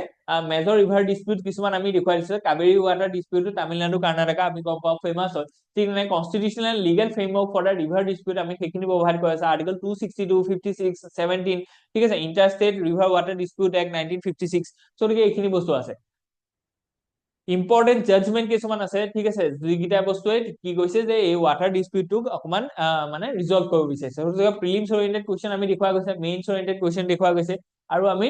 মেজৰ ৰিভাৰ ডিসপিউট কিছুমান আমি দেখুৱাই দিছো কাবেৰী ৱাটাৰ ডিসপিউট তামিলনাডু কৰ্ণাটকা আমি গম পাওঁ ফেমাস হয় ঠিক মানে constitutional legal framework for the river dispute আমি সেইখিনি প্ৰভাইড কৰি আছে আৰ্টিকল 262 56 17 ঠিক আছে inter state river water dispute act 1956 so গতিকে এইখিনি বস্তু আছে ইম্পৰ্টেন্ট জাজমেন্ট কিছুমান আছে ঠিক আছে যিকেইটা বস্তুৱে কি কৈছে যে এই ৱাটাৰ ডিসপিউটটোক অকমান মানে ৰিজলভ কৰিব বিচাৰিছে প্ৰিলিমছ অৰিয়েণ্টেড কুৱেশ্যন আমি দেখুওৱা গৈছে মেইনছ অৰিয়েণ্টেড কুৱেশ্যন দেখুওৱা গৈছে আৰু আমি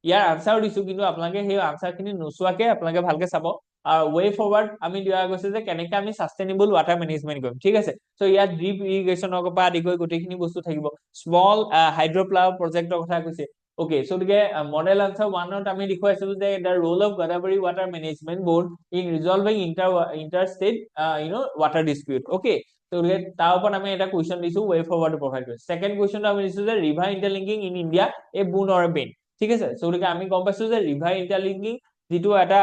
ইয়াৰ আনসাৰ দিছো কিন্তু আপোনালোকে সেই আনসাৰ খিনি নোচোৱাকে আপোনালোকে ভালকে চাব আৰু ৱে ফৰৱাৰ্ড আমি দিয়া গৈছে যে কেনেকে আমি সাস্টেইনেবল ৱাটাৰ মেনেজমেন্ট কৰিম ঠিক আছে সো ইয়াত ড্ৰিপ ইৰিগেশ্যনৰ পৰা আদি কৰি গোটেইখিনি বস্তু থাকিব স্মল হাইড্ৰপ্লাৱাৰ প্ৰজেক্টৰ কথা কৈছে ওকে সো গতিকে মডেল আনসাৰ 1ত আমি দেখুৱাইছিলো যে the role of Godavari water management board in resolving inter state water dispute okay তো তাৰ ওপৰত আমি এটা কুৱেশ্যন দিছো ৱে ফৰৱাৰ্ড প্ৰভাইড কৰিছো সেকেন্ড কুৱেশ্যনটো আমি দিছো যে river interlinking in India a boon or A Ben ঠিক আছে সো গতিকে আমি গম পাইছো যে ৰিভাৰ ইণ্টাৰলিংকিং যিটো এটা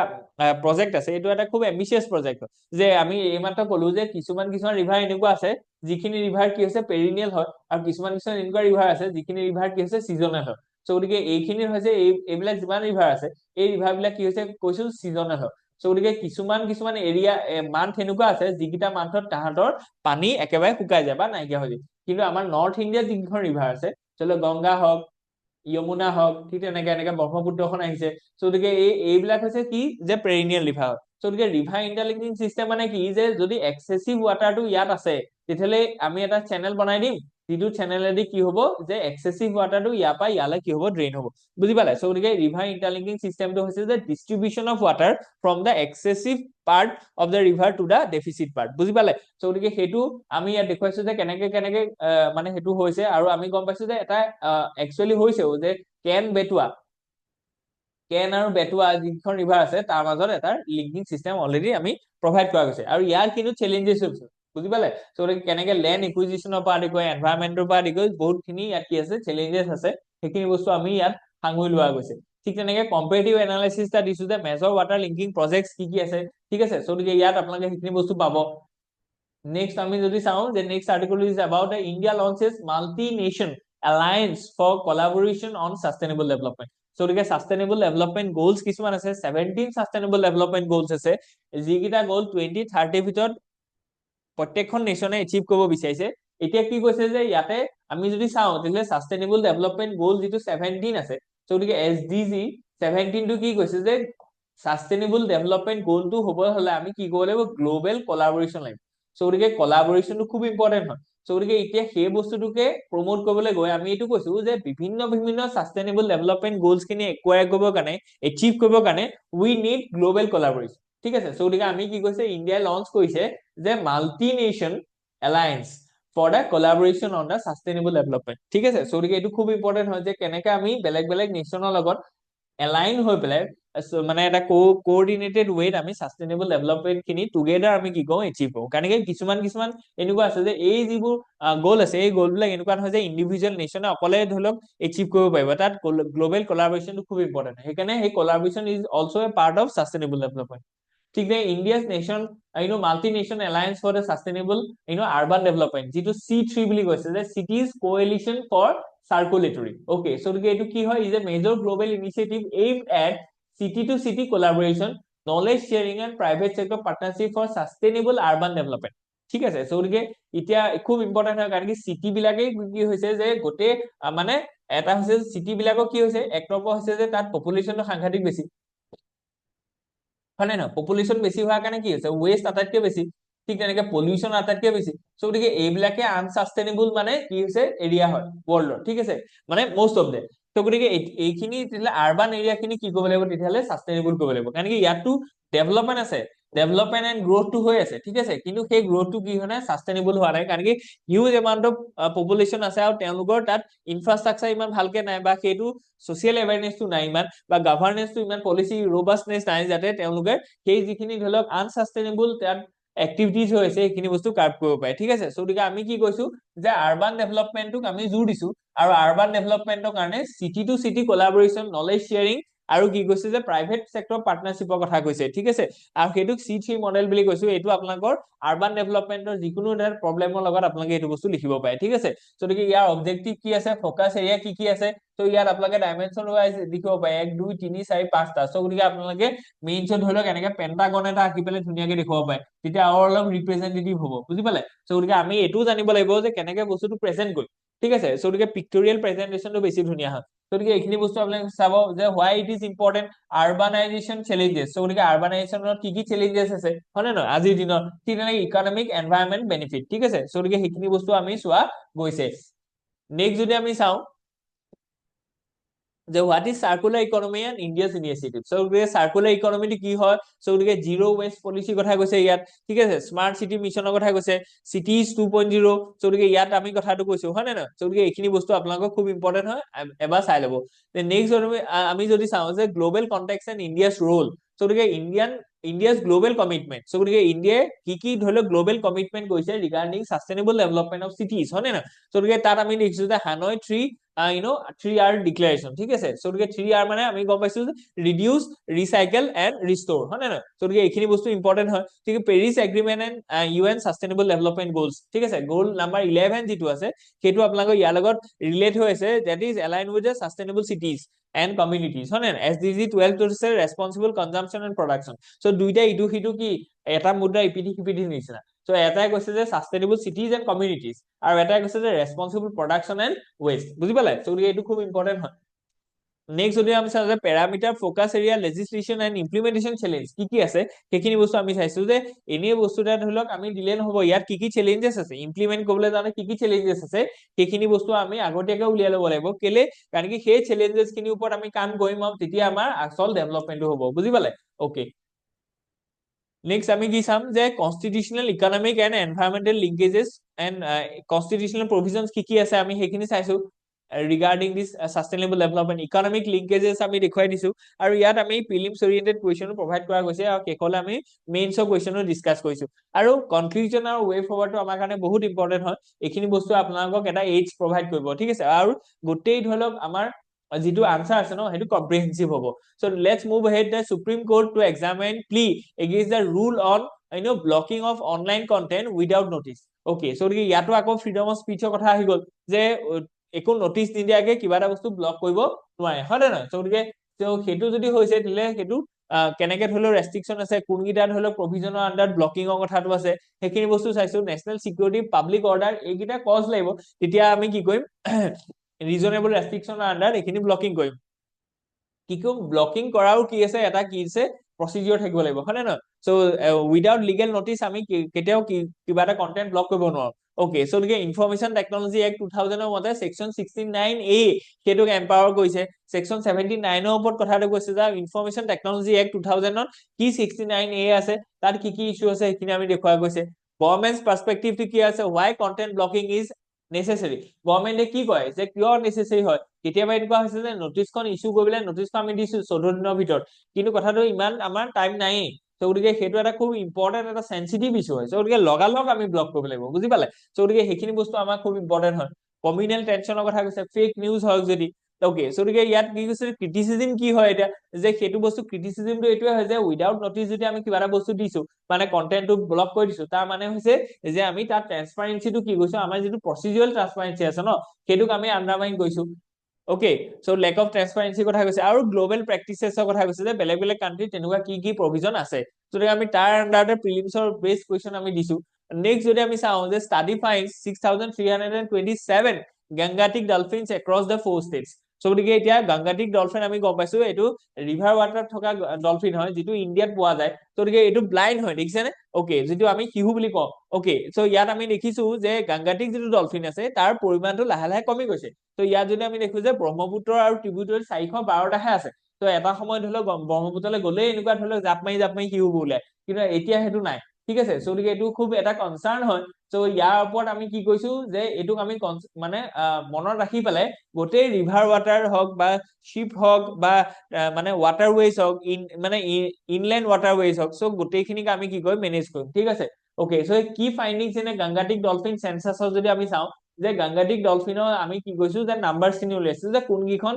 প্ৰজেক্ট আছে এইটো এটা খুব এম্বিচিয়াছ প্ৰজেক্ট যে আমি এইমাত্ৰ ক'লো যে কিছুমান ৰিভাৰ এনেকুৱা আছে যিখিনি ৰিভাৰ কি হৈছে পেৰিনিয়েল হয় আৰু কিছুমান এনেকুৱা ৰিভাৰ আছে যিখিনি ৰিভাৰ কি হৈছে সিজনেল হয় সো গতিকে এইখিনি হৈছে এইবিলাক যিমান ৰিভাৰ আছে এই ৰিভাৰ বিলাক কি হৈছে কৈছো সিজনেল হয় সো গতিকে কিছুমান এৰিয়া মান্থ এনেকুৱা আছে যিকেইটা মান্থত তাহাঁতৰ পানী একেবাৰে শুকাই যায় বা নাইকিয়া হৈ যায় কিন্তু আমাৰ নৰ্থ ইণ্ডিয়াত যিখন ৰিভাৰ আছে চলো গংগা হওক যমুনা হওক ঠিক তেনেকে এনেকে ব্ৰহ্মপুত্ৰখন আহিছে সো গতিকে এইবিলাক হৈছে কি যে পেৰিনিয়েল ৰিভাৰ সো গতিকে ৰিভাৰ ইণ্টাৰলিংকিং চিষ্টেম মানে কি যে যদি এক্সেচিভ ৱাটাৰটো ইয়াত আছে তেতিয়াহ'লে আমি এটা চেনেল বনাই দিম, যিটো চেনেলেদি কি হ'ব যে এক্সেচিভ ৱাটাৰটো ইয়াৰ পৰা ইয়ালৈ কি হ'ব ড্ৰেইন হ'ব, বুজি পালে? সো গতিকে ৰিভাৰ ইণ্টাৰলিংকিং চিষ্টেমটো হৈছে যে distribution of water from the excessive part of the river to the deficit part, বুজি পালে? সো গতিকে সেইটো আমি ইয়াত দেখুৱাইছো যে কেনেকে কেনেকে মানে সেইটো হৈছে, আৰু আমি গম পাইছো যে এটা একচুৱেলি হৈছেও যে কেন আৰু বেটুৱা যিখন ৰিভাৰ আছে তাৰ মাজত এটা লিংকিং চিষ্টেম অলৰেডি আমি প্ৰভাইড কৰা গৈছে, আৰু ইয়াৰ কিন্তু চেলেঞ্জেছ হৈছে, বুজি পালে? সো কেনেকে লেণ্ড একুইজিশ্যনৰ পৰা আদি কৰি এনভাইৰনমেন্টৰ পৰা আদি কৰি বহুতখিনি ইয়াত কি আছে চেলেঞ্জেছ আছে, সেইখিনি বস্তু আমি ইয়াত সাঙুৰি লোৱা গৈছে। ঠিক তেনেকে কম্পেৰেটিভ এনালাইচিছ এটা দিছো যে মেজৰ ৱাটাৰ লিংকিং প্ৰজেক্টছ কি কি আছে, ঠিক আছে? সো ইয়াত আপোনালোকে সেইখিনি বস্তু পাব। নেক্সট আমি যদি চাওঁ যে next article is about India launches multi nation alliance for collaboration on sustainable development. So গতিকে সাষ্টেইনেবল ডেভেলপমেন্ট গ'লছ কিছুমান আছে, 17 সাষ্টেইনেবল ডেভেলপমেন্ট গ'লছ আছে, যিকেইটা গ'ল 2030 ভিতৰত প্ৰত্যেকখন নেশ্যনে এচিভ কৰিব বিচাৰিছে। এতিয়া কি কৈছে যে ইয়াতে আমি যদি চাওঁ তেতিয়াহ'লে সাষ্টেইনেবল ডেভেলপমেন্ট গ'ল যিটো 17 আছে, সো গতিকে SDG 17 টো কি কৈছে যে সাষ্টেইনেবল ডেভেলপমেন্ট গ'লটো হ'ব হলে আমি কি কৰিব লাগিব, গ্লোবেল কলাবৰেশ্যন লাগিব। সো গতিকে কলাবৰেশ্যনটো খুব ইম্পৰ্টেন্ট হয়। সো গতিকে এতিয়া সেই বস্তুটোকে প্ৰমোট কৰিবলৈ গৈ আমি এইটো কৈছো যে বিভিন্ন বিভিন্ন সাষ্টেইনেবল ডেভেলপমেন্ট গ'লছ খিনি একুৱায়াৰ কৰিবৰ কাৰণে, এচিভ কৰিবৰ কাৰণে উই নিড গ্লোবেল কলাবৰেশ্যন, ঠিক আছে? সো গতিকে আমি কি কৈছে ইণ্ডিয়াই লঞ্চ কৰিছে যে multi nation alliance for the collaboration on the sustainable development, ঠিক আছে? সো গতিকে এইটো খুব ইম্পৰ্টেন্ট হয় যে কেনেকে আমি বেলেগ বেলেগ নেশ্যনৰ লগত এলাইন হৈ পেলাই মানে এটা কোঅৰ্ডিনেটেড ৱেত আমি সাষ্টেইনেবল ডেভেলপমেন্ট খিনি টুগেডাৰ আমি কি কৰো এচিভ কৰো। কাৰণ কিছুমান এনেকুৱা আছে যে এই যিবোৰ গ'ল আছে এই গ'ল বিলাক এনেকুৱা নহয় যে ইণ্ডিভিজুৱেল নেশ্যনে অকলে ধৰি লওক এচিভ কৰিব পাৰিব, তাত গ্লোবেল কলাবৰেশ্যনটো খুব ইম্পৰ্টেন্ট। সেইকাৰণে সেই collaboration is also a part of sustainable development. ঠিক আছে, India's nation multi nation alliance for the sustainable urban development, যিটো C3 বুলি কৈছে যে cities coalition for circulatory. Okay, so এইটো কি হয়, is a major global initiative aimed at city to city collaboration, knowledge sharing and private sector partnership for sustainable urban development, ঠিক আছে? So গতিকে এতিয়া খুব ইম্পৰ্টেন্ট হয়, কাৰণ কি চিটি বিলাকে কি হৈছে যে গোটেই মানে এটা হৈছে চিটি বিলাকৰ কি হৈছে, এক নম্বৰ হৈছে যে তাত পপুলেশ্যনটো সাংঘাতিক বেছি, হয় নে নহয়? পপুলেশ্যন বেছি হোৱাৰ কাৰণে কি হৈছে, ৱেষ্ট আটাইতকৈ বেছি, ঠিক তেনেকে পলিউশ্যন আটাইতকৈ বেছি। সো গতিকে এইবিলাকে আনসাষ্টেইনেবল মানে কি হৈছে এৰিয়া হয় ৱৰ্ল্ডৰ, ঠিক আছে? মানে মোষ্ট অফ দে। তো গতিকে এইখিনি তেতিয়াহ'লে আৰবান এৰিয়া খিনি কি কৰিব লাগিব, তেতিয়াহ'লে সাষ্টেইনেবল কৰিব লাগিব, কাৰণ কি ইয়াতো ডেভেলপমেন্ট আছে, ডেভেলপমেন্ট এণ্ড গ্ৰোথটো হৈ আছে, ঠিক আছে? কিন্তু সেই গ্ৰোথটো কি হোৱা নাই, সাষ্টেইনেবল হোৱা নাই, কাৰণ কি হিউজ এমাউন্ট অফ পপুলেশ্যন আছে আৰু তেওঁলোকৰ তাত ইনফ্ৰাষ্ট্ৰাকচাৰ ইমান ভালকে নাই, বা সেইটো ছচিয়েল এৱেৰনেছটো নাই ইমান, বা গভাৰ্নেন্সটো ইমান পলিচি ৰবাষ্টনেছ নাই, যাতে তেওঁলোকে সেই যিখিনি ধৰি লওক আনসাষ্টেইনেবল তাত এক্টিভিটিজ হৈ আছে সেইখিনি বস্তু কাৰ্ভ কৰিব পাৰে, ঠিক আছে? সো গতিকে আমি কি কৈছো যে আৰবান ডেভেলপমেন্টক আমি জোৰ দিছো, আৰু আৰবান ডেভেলপমেন্টৰ কাৰণে city to city collaboration, knowledge sharing আৰু কি কৈছে যে প্ৰাইভেট সেক্টৰ পাৰ্টনাৰশ্বিপৰ কথা কৈছে, ঠিক আছে? আৰু সেইটোক C3 মডেল বুলি কৈছো। এইটো আপোনালোকৰ আৰবান ডেভেলপমেন্টৰ যিকোনো এটা প্ৰব্লেমৰ লগত আপোনালোকে এইটো বস্তু লিখিব পাৰে, ঠিক আছে? সো গতিকে ইয়াৰ অবজেক্টিভ কি আছে, ফকাস এৰিয়া কি কি আছে, তো ইয়াত আপোনালোকে ডাইমেনশ্যন ৱাইজ লিখিব পাৰে 1 2 3 4 5টা। সো গতিকে আপোনালোকে মেইনছত ধৰি লওক এনেকে পেন্টাগন এটা আঁকি পেলাই ধুনীয়াকে দেখুৱাব পাৰে, তেতিয়া আৰু অলপ ৰিপ্ৰেজেন্টেটিভ হ'ব, বুজি পালে? সো গতিকে আমি এইটোও জানিব লাগিব যে কেনেকে বস্তুটো প্ৰেজেন্ট কৰিম, ঠিক আছে? সো গতিকে পিক্টোৰিয়েল প্ৰেজেন্টেশনটো বেছি ধুনীয়া হয়। গতিকে এইখিনি বস্তু আপোনালোকে চাব যে why it is important urbanization challenges. So গতিকে আৰবানাইজেশ্যনত কি কি চেলেঞ্জেছ আছে, হয় নে নহয় আজিৰ দিনত, ঠিক তেনেকে ইকনমিক এনভাইৰনমেন্ট বেনিফিট, ঠিক আছে? সো গতিকে সেইখিনি বস্তু আমি চোৱা গৈছে। নেক্সট যদি আমি চাওঁ যে what is circular economy and India's initiative. So গতিকে সাৰ্কুলাৰ ইকনমিটো কি হয়, সো গতিকে জিৰ' ৱেষ্ট পলিচিৰ কথা কৈছে ইয়াত, ঠিক আছে? স্মাৰ্ট চিটি মিছনৰ কথা কৈছে, চিটিজ 2.0। সো গতিকে ইয়াত আমি কথাটো কৈছো, হয় নে নহয়? সো গতিকে এইখিনি বস্তু আপোনালোকৰ খুব ইম্পৰ্টেন্ট হয়, এবাৰ চাই ল'ব। নেক্সট আমি যদি চাওঁ যে global context and India's role. So গতিকে ইণ্ডিয়াছ গ্লোবেল কমিটমেন্ট। সো গতিকে ইণ্ডিয়াই কি কি ধৰি লওক গ্লোবেল কমিটমেন্ট কৰিছে regarding sustainable development of cities, হয় নে নহয়? সো গতিকে তাত আমি দেখিছো যে হানয় 3R ডিক্লেৰেশ্যন, ঠিক আছে? সো গতিকে 3R মানে আমি গম পাইছো যে ৰিডিউচ, ৰিচাইকেল এণ্ড ৰিষ্ট'ৰ, হয় নে নহয়? সো গতিকে এইখিনি বস্তু ইম্পৰ্টেন্ট হয়, ঠিক আছে? Paris agreement and UN sustainable development goals, ঠিক আছে? গ'ল নাম্বাৰ 11 যিটো আছে সেইটো আপোনালোকৰ ইয়াৰ লগত ৰিলেট হৈ আছে, that is align with the sustainable cities and communities, হয় নে? SDG 12 টো হৈছে responsible consumption and production. So দুইটা ইটো সিটো কি এটা মুদ্ৰা ইপিঠি সিপিঠিৰ নিচিনা। সো এটাই কৈছে যে সাষ্টেইনেবল চিটিজ এণ্ড কমিউনিটিজ, আৰু এটাই কৈছে যে ৰেছপনচিবল প্ৰডাকচন এণ্ড ৱেষ্ট, বুজি পালে? সো গতিকে এইটো খুব ইম্পৰ্টেন্ট হয়। নেক্সট যদি আমি চাওঁ যে parameter focus area legislation and implementation challenge কি আছে সেইখিনি বস্তু আমি চাইছো যে এনেই বস্তু এটা ধৰি লওক আমি দিলে নহব ইয়াত কি চেলেঞ্জেছ আছে ইমপ্লিমেন্ট কৰিবলৈ যাওঁতে কি চেলেঞ্জেছ আছে সেইখিনি বস্তু আমি আগতীয়াকৈ উলিয়াই ল'ব লাগিব কেলে কাৰণ কি সেই চেলেঞ্জেছ খিনিৰ ওপৰত আমি কাম কৰিম আৰু তেতিয়া আমাৰ আচল ডেভেলপমেন্টটো হ'ব বুজি পালে ওকে নেক্সট আমি কি চাম যে constitutional economic and environmental linkages and constitutional provisions কি আছে আমি সেইখিনি চাইছো regarding this sustainable development economic linkages আমি দেখুৱাই দিছো আৰু ইয়াত আমি প্ৰিলিমছ ওৰিয়েন্টেড কুৱেশ্যনো প্ৰভাইড কৰা গৈছে আৰু শেষলৈ আমি মেইনছৰ কুৱেশ্যনো ডিছকাছ কৰিছো আৰু কনক্লুজন আৰু ৱে ফৰৱাৰ্ডটো আমাৰ কাৰণে বহুত ইম্পৰ্টেন্ট হয় এইখিনি বস্তু আপোনালোকক এটা এইডছ প্ৰভাইড কৰিব ঠিক আছে আৰু গোটেই ধৰি লওক আমাৰ যিটো আনসাৰ আছে ন সেইটো কম্প্ৰিহেনসিভ হ'ব so let's move ahead the supreme court to examine plea against the rule on blocking of online content without notice okay so ইয়াতো আকৌ freedom of speech কথা আহি গল যে একো নটিচ নিদিয়াকে কিবা এটা বস্তু ব্লক কৰিব নোৱাৰে হয় নহয় so সেইটো যদি হৈছে দিলে সেইটো কেনেকে ধৰি লওক ৰেষ্ট্ৰিকশন আছে কোনগিটা ধৰি লওক প্ৰভিজনৰ আন্ডাৰ ব্লকিংৰ কথাটো আছে সেইখিনি বস্তু চাইছো নেশনেল সিকিউৰিটি পাব্লিক অৰ্ডাৰ এইগিটা কজ লাগিব তেতিয়া আমি কি কৰিম ৰিজনেবল ৰেষ্ট্ৰিকশনৰ আন্ডাৰ এইখিনি ব্লকিং কৰিম কি ব্লকিং কৰাও কি আছে এটা কি আছে প্ৰচিডিউৰ থাকিব লাগিব হয় নহয় সো উইদাউট লিগেল নটিচ আমি কেতিয়াও কিবা এটা কন্টেন্ট ব্লক কৰিব নোৱাৰো okay so the information technology act 2000 মতে section 69A হেতুক এম্পাৱাৰ কৰিছে section 79 ৰ ওপৰত কথাটো কৈছে যে information technology act 2000 ত কি 69A আছে তাত কি ইস্যু আছে এইখিনি আমি দেখুৱা গৈছে গভৰ্নমেন্টস পাৰ্সপেক্টিভ কি আছে why content blocking is necessary গভৰ্নমেন্টে কি কয় যে কিয় নেসেসাৰি হয় কেতিয়াবা এনেকুৱা হৈছে যে নটিচখন ইস্যু কৰিবলৈ নটিচখন আমি দিছো 14 দিনৰ ভিতৰত কিন্তু কথাটো ইমান আমাৰ টাইম নাই so গতিকে সেইটো এটা খুব ইম্পৰ্টেন্ট এটা সেনসিটিভ ইস্যু হয় so গতিকে লগালগ আমি ব্লক কৰিব লাগিব বুজি পালে so গতিকে সেইখিনি বস্তু আমাৰ খুব ইম্পৰ্টেন্ট হয় কমিউনেল টেনচনৰ কথা কৈছে ফেক নিউজ হয় যদি ওকে so গতিকে ইয়াত কি কৈছে ক্ৰিটিসিজম কি হয় এটা যে সেইটো বস্তু ক্ৰিটিসিজমটো এটোৱে হয় যে উইদাউট নটিচ যদি আমি কিবা এটা বস্তু দিছো মানে কন্টেন্টটো ব্লক কৰি দিছো তাৰ মানে হৈছে যে আমি তাত ট্ৰান্সপাৰেন্সিটো কি কৈছো আমাৰ যেটো প্ৰচিডিউৰাল ট্ৰান্সপাৰেন্সি আছে ন হেতুক আমি আন্ডাৰমাইন কৰিছো okay so lack of transparency কথা কৈছে আৰু গ্লোবাল প্ৰেক্টিসেছৰ কথা কৈছে যে বেলেগ বেলেগ কান্ট্ৰি তেনেকুৱা কি প্ৰভিজন আছে যদি আমি তাৰ আন্ডাৰতে প্ৰিলিমছৰ বেস কোৱেশ্চন আমি দিছো নেক্সট যদি আমি চাও যে study finds 6327 Gangetic dolphins across the four states so গতিকে এতিয়া গংগাটিক ডলফিন আমি গম পাইছো এটো ৰিভাৰ ওৱাটাৰত থকা ডলফিন হয় যেটো ইন্ডিয়াত পোৱা যায় so গতিকে এটো ব্লাইন্ড হয় দেখিছেনে okay যেটো আমি কিহু বুলি কওঁ okay so ইয়াত আমি দেখিছো যে গংগাটিক যেটো ডলফিন আছে তাৰ পৰিমাণটো লাহে লাহে কমি গৈছে তো ইয়াত যদি আমি দেখো যে ব্ৰহ্মপুত্ৰ আৰু ত্ৰিভুজৰ 412টাহে আছে তো এটা সময় ধৰি লওক ব্ৰহ্মপুত্ৰলৈ গলে এনেকুৱা ধৰি লওক জাপ মাৰি হিউ ওলাই কিন্তু এতিয়া হেতু নাই ঠিক আছে সো গতিকে এটো খুব এটা কনসার্ন হয় সো ইয়াৰ ওপৰত আমি কি কৈছো যে এটুক আমি মানে মনত ৰাখি পেলাই গোটেই ৰিভাৰ ওৱাটাৰ হক বা শিপ হক বা মানে ওৱাটাৰৱেজ হক মানে ইনল্যান্ড ওৱাটাৰৱেজ হক সো গোটেইখিনিক আমি কি কয় মেনেজ কৰিম ঠিক আছে ওকে সো কি ফাইন্ডিংস ইন গংগাটিক ডলফিন সেন্সাসৰ যদি আমি চাও যে গংগাটিক ডলফিনৰ আমি কি কৈছো যে নাম্বাৰ চিনি উলিয়াইছো যে কোনগিখন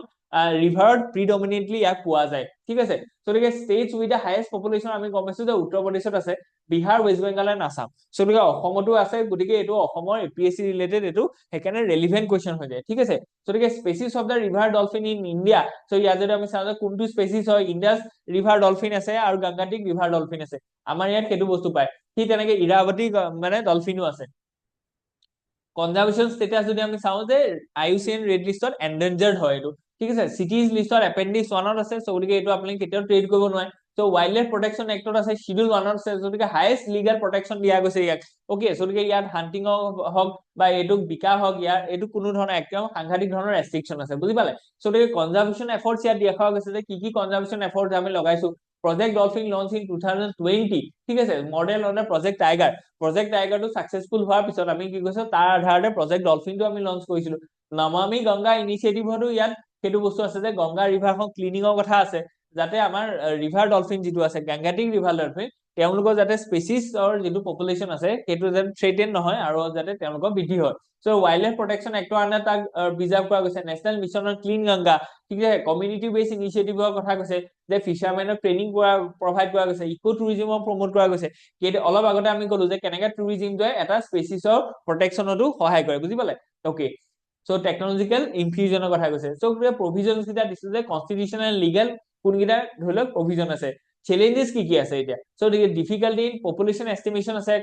ৰিভাৰত প্ৰিডমিনেন্টলি ইয়াক পোৱা যায় ঠিক আছে সো গতিকে ষ্টেটস উইথ দা হাইয়েস্ট পপুলেশন আমি গম পাইছো যে উত্তৰ প্ৰদেশত আছে Bihar West Bengal and Assam so গতিকে অসমতো আছে গতিকে এটো অসমৰ এপিএসসি ৰিলেটেড এটো হেকানে ৰেলেভেন্ট কোৱেশ্চন হৈ যায় ঠিক আছে সো গতিকে species of the river dolphin in India so ইয়াত যদি আমি চাওঁ যে কোনটো স্পেচিছ হয় ইন্দাস ৰিভাৰ ডলফিন আছে আৰু গংগাটিক ৰিভাৰ ডলফিন আছে আমাৰ ইয়াত কেটো বস্তু পায় ঠিক তেনেকে ইৰাৱতী মানে ডলফিনো আছে কনজাৰভেশন স্ট্যাটাস যদি আমি চাও যে আইইউসিএন ৰেড লিষ্টত এন্ডেঞ্জাৰ্ড হয় এটো ঠিক আছে সিটিজ লিষ্টৰ এপেন্ডিক্স 1 ত আছে সো গতিকে এটো আপুনি কেতিয়াও ট্ৰেড কৰিব নোৱাৰে সো ওয়াইল্ড লাইফ প্ৰটেকচন এক্টত আছে শিডিউল 1 ত আছে গতিকে হাইয়েস্ট লিগ্যাল প্ৰটেকচন দিয়া গৈছে ইয়াক ওকে সো গতিকে ইয়াত হান্টিং হক বা এটো বিকা হক ইয়াৰ এটো কোনো ধৰণৰ একদম সাংঘাতিক ধৰণৰ ৰেস্ট্ৰিকশন আছে বুজি পালে সো গতিকে কনজাৰভেশন এফৰ্টস ইয়াত দেখা গৈছে যে কি কনজাৰভেশন এফৰ্টস আমি লগাইছো Project Dolphin launched in 2020 ঠিক আছে মডেল অন Project Tiger টো সাকসেসফুল হোৱাৰ পিছত আমি কি কৈছো তাৰ আধাৰতে Project Dolphin টো আমি লঞ্চ কৰিছিলো নমামি গংগা ইনিশিয়েটিভটো ইয়াত কেটো বস্তু আছে যে গংগা ৰিভাৰখন ক্লিনিংৰ কথা আছে যাতে আমাৰ ৰিভাৰ ডলফিন যেটো আছে গংগাটিক ৰিভাৰ ডলফিন তেওঁলোকৰ যাতে স্পেচিছৰ যেটো পপুলেশন আছে হেতু যেন থ্ৰেটেন নহয় আৰু যাতে তেওঁলোকৰ বৃদ্ধি হয় so wild life protection actor under তাক প্ৰিজাৰ্ভ কৰা গৈছে national mission on clean Ganga ঠিক আছে কমিউনিটি বেস ইনিশিয়েটিভৰ কথা কৈছে যে ফিশাৰমেনৰ ট্ৰেনিং প্ৰভাইড কৰা গৈছে ইকো টুৰিজমৰ প্ৰমোট কৰা গৈছে কেটো অলপ আগতে আমি কলো যে কেনেকা টুৰিজমটোৱে এটা স্পেচিছৰ প্ৰটেকচনটো সহায় কৰে বুজি পালে ওকে সো টেকনলজিক্যাল ইনফিউজনৰ কথা কৈছে সো প্ৰভিজনস কিটা দিছে যে কনস্টিটিউশনাল লিগ্যাল কোনগিটা ধৰি লওক প্ৰভিজন আছে চ্যালেঞ্জেস কি আছে এতিয়া so difficulty in population estimation আছে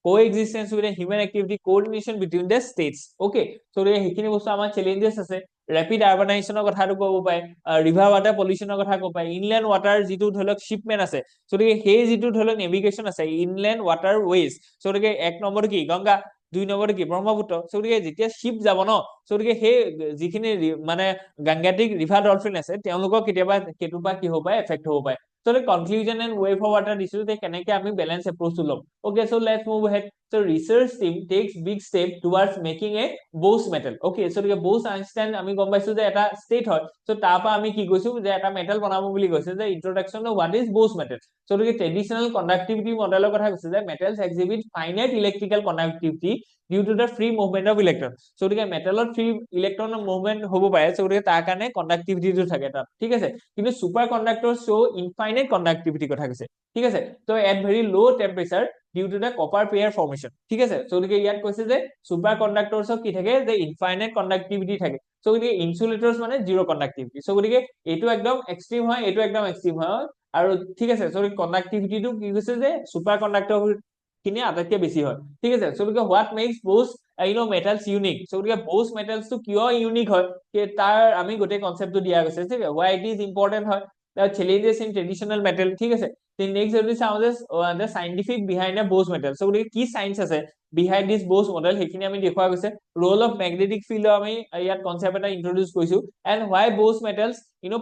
coexistence with a human activity coordination between the states okay so হেখিনি বস্তু আমাৰ challenges আছে ৰেপিড আৰবানাইজেশ্যনৰ কথাটো ক'ব পাৰে, ৰিভাৰ ৱাটাৰ পলিউশ্যনৰ কথা ক'ব পাৰে, ইনলেণ্ড ৱাটাৰ যিটো ধৰি লওক শ্বিপমেণ্ট আছে, গতিকে সেই যিটো ধৰি লওক নেভিগেশ্যন আছে ইনলেণ্ড ৱাটাৰ ৱেজ, গতিকে 1 নম্বৰটো কি গংগা, 2 নম্বৰটো কি ব্ৰহ্মপুত্ৰ, গতিকে যেতিয়া শ্বিপ যাব ন, গতিকে সেই যিখিনি মানে গাংগেটিক ৰিভাৰ ডলফিন আছে তেওঁলোকৰ কেতিয়াবা সেইটোৰ পৰা কি হ'ব পাৰে এফেক্ট হ'ব পাৰে। So the conclusion and way forward are issues they কেনেকে আমি balance approach to লম. Okay, so let's move ahead. So research team takes big step towards making a Bose metal. Okay, so the Bose Einstein আমি গম পাইছো যে এটা state হয়, so তাৰ পৰা আমি কি কৈছো যে এটা metal বনাব বুলি কৈছে যে introduction of what is Bose metal. So the traditional conductivity model কথা কৈছে যে metals exhibit finite electrical conductivity due to the free movement of electron. So the metal free electron movement হ'ব পাৰে, so তাৰ কাৰণে conductivity টো থাকে তাত, ঠিক আছে, কিন্তু superconductors show infinite conductivity কথা কৈছে, ঠিক আছে, so at very low temperature due to the copper pair formation, ঠিক আছে, so ইয়াত কৈছে যে superconductors কি থাকে যে infinite conductivity থাকে, so insulators মানে zero conductivity, so এইটো একদম এক্সট্ৰিম হয়, এইটো একদম এক্সট্ৰিম হয়, আৰু ঠিক আছে, so conductivity টো কি কৈছে যে superconductor খিনি আটাইতকৈ বেছি হয়, ঠিক আছে, so what makes Bose metals unique, so Bose metals টো কিয় ইউনিক হয় তাৰ আমি গোটেই কনসেপ্টটো দিয়া গৈছে, ঠিক আছে, why it is important হয়, the challenges in traditional metal, ঠিক আছে, then next যদি চাওঁ যে the scientific behind a Bose metal, so কি সায়েন্স আছে behind this Bose model সেইখিনি আমি দেখুৱা গৈছে, role of magnetic field আমি ইয়াত কনসেপ্ট এটা ইন্ট্ৰোডিউস কৰিছো, and why Bose metals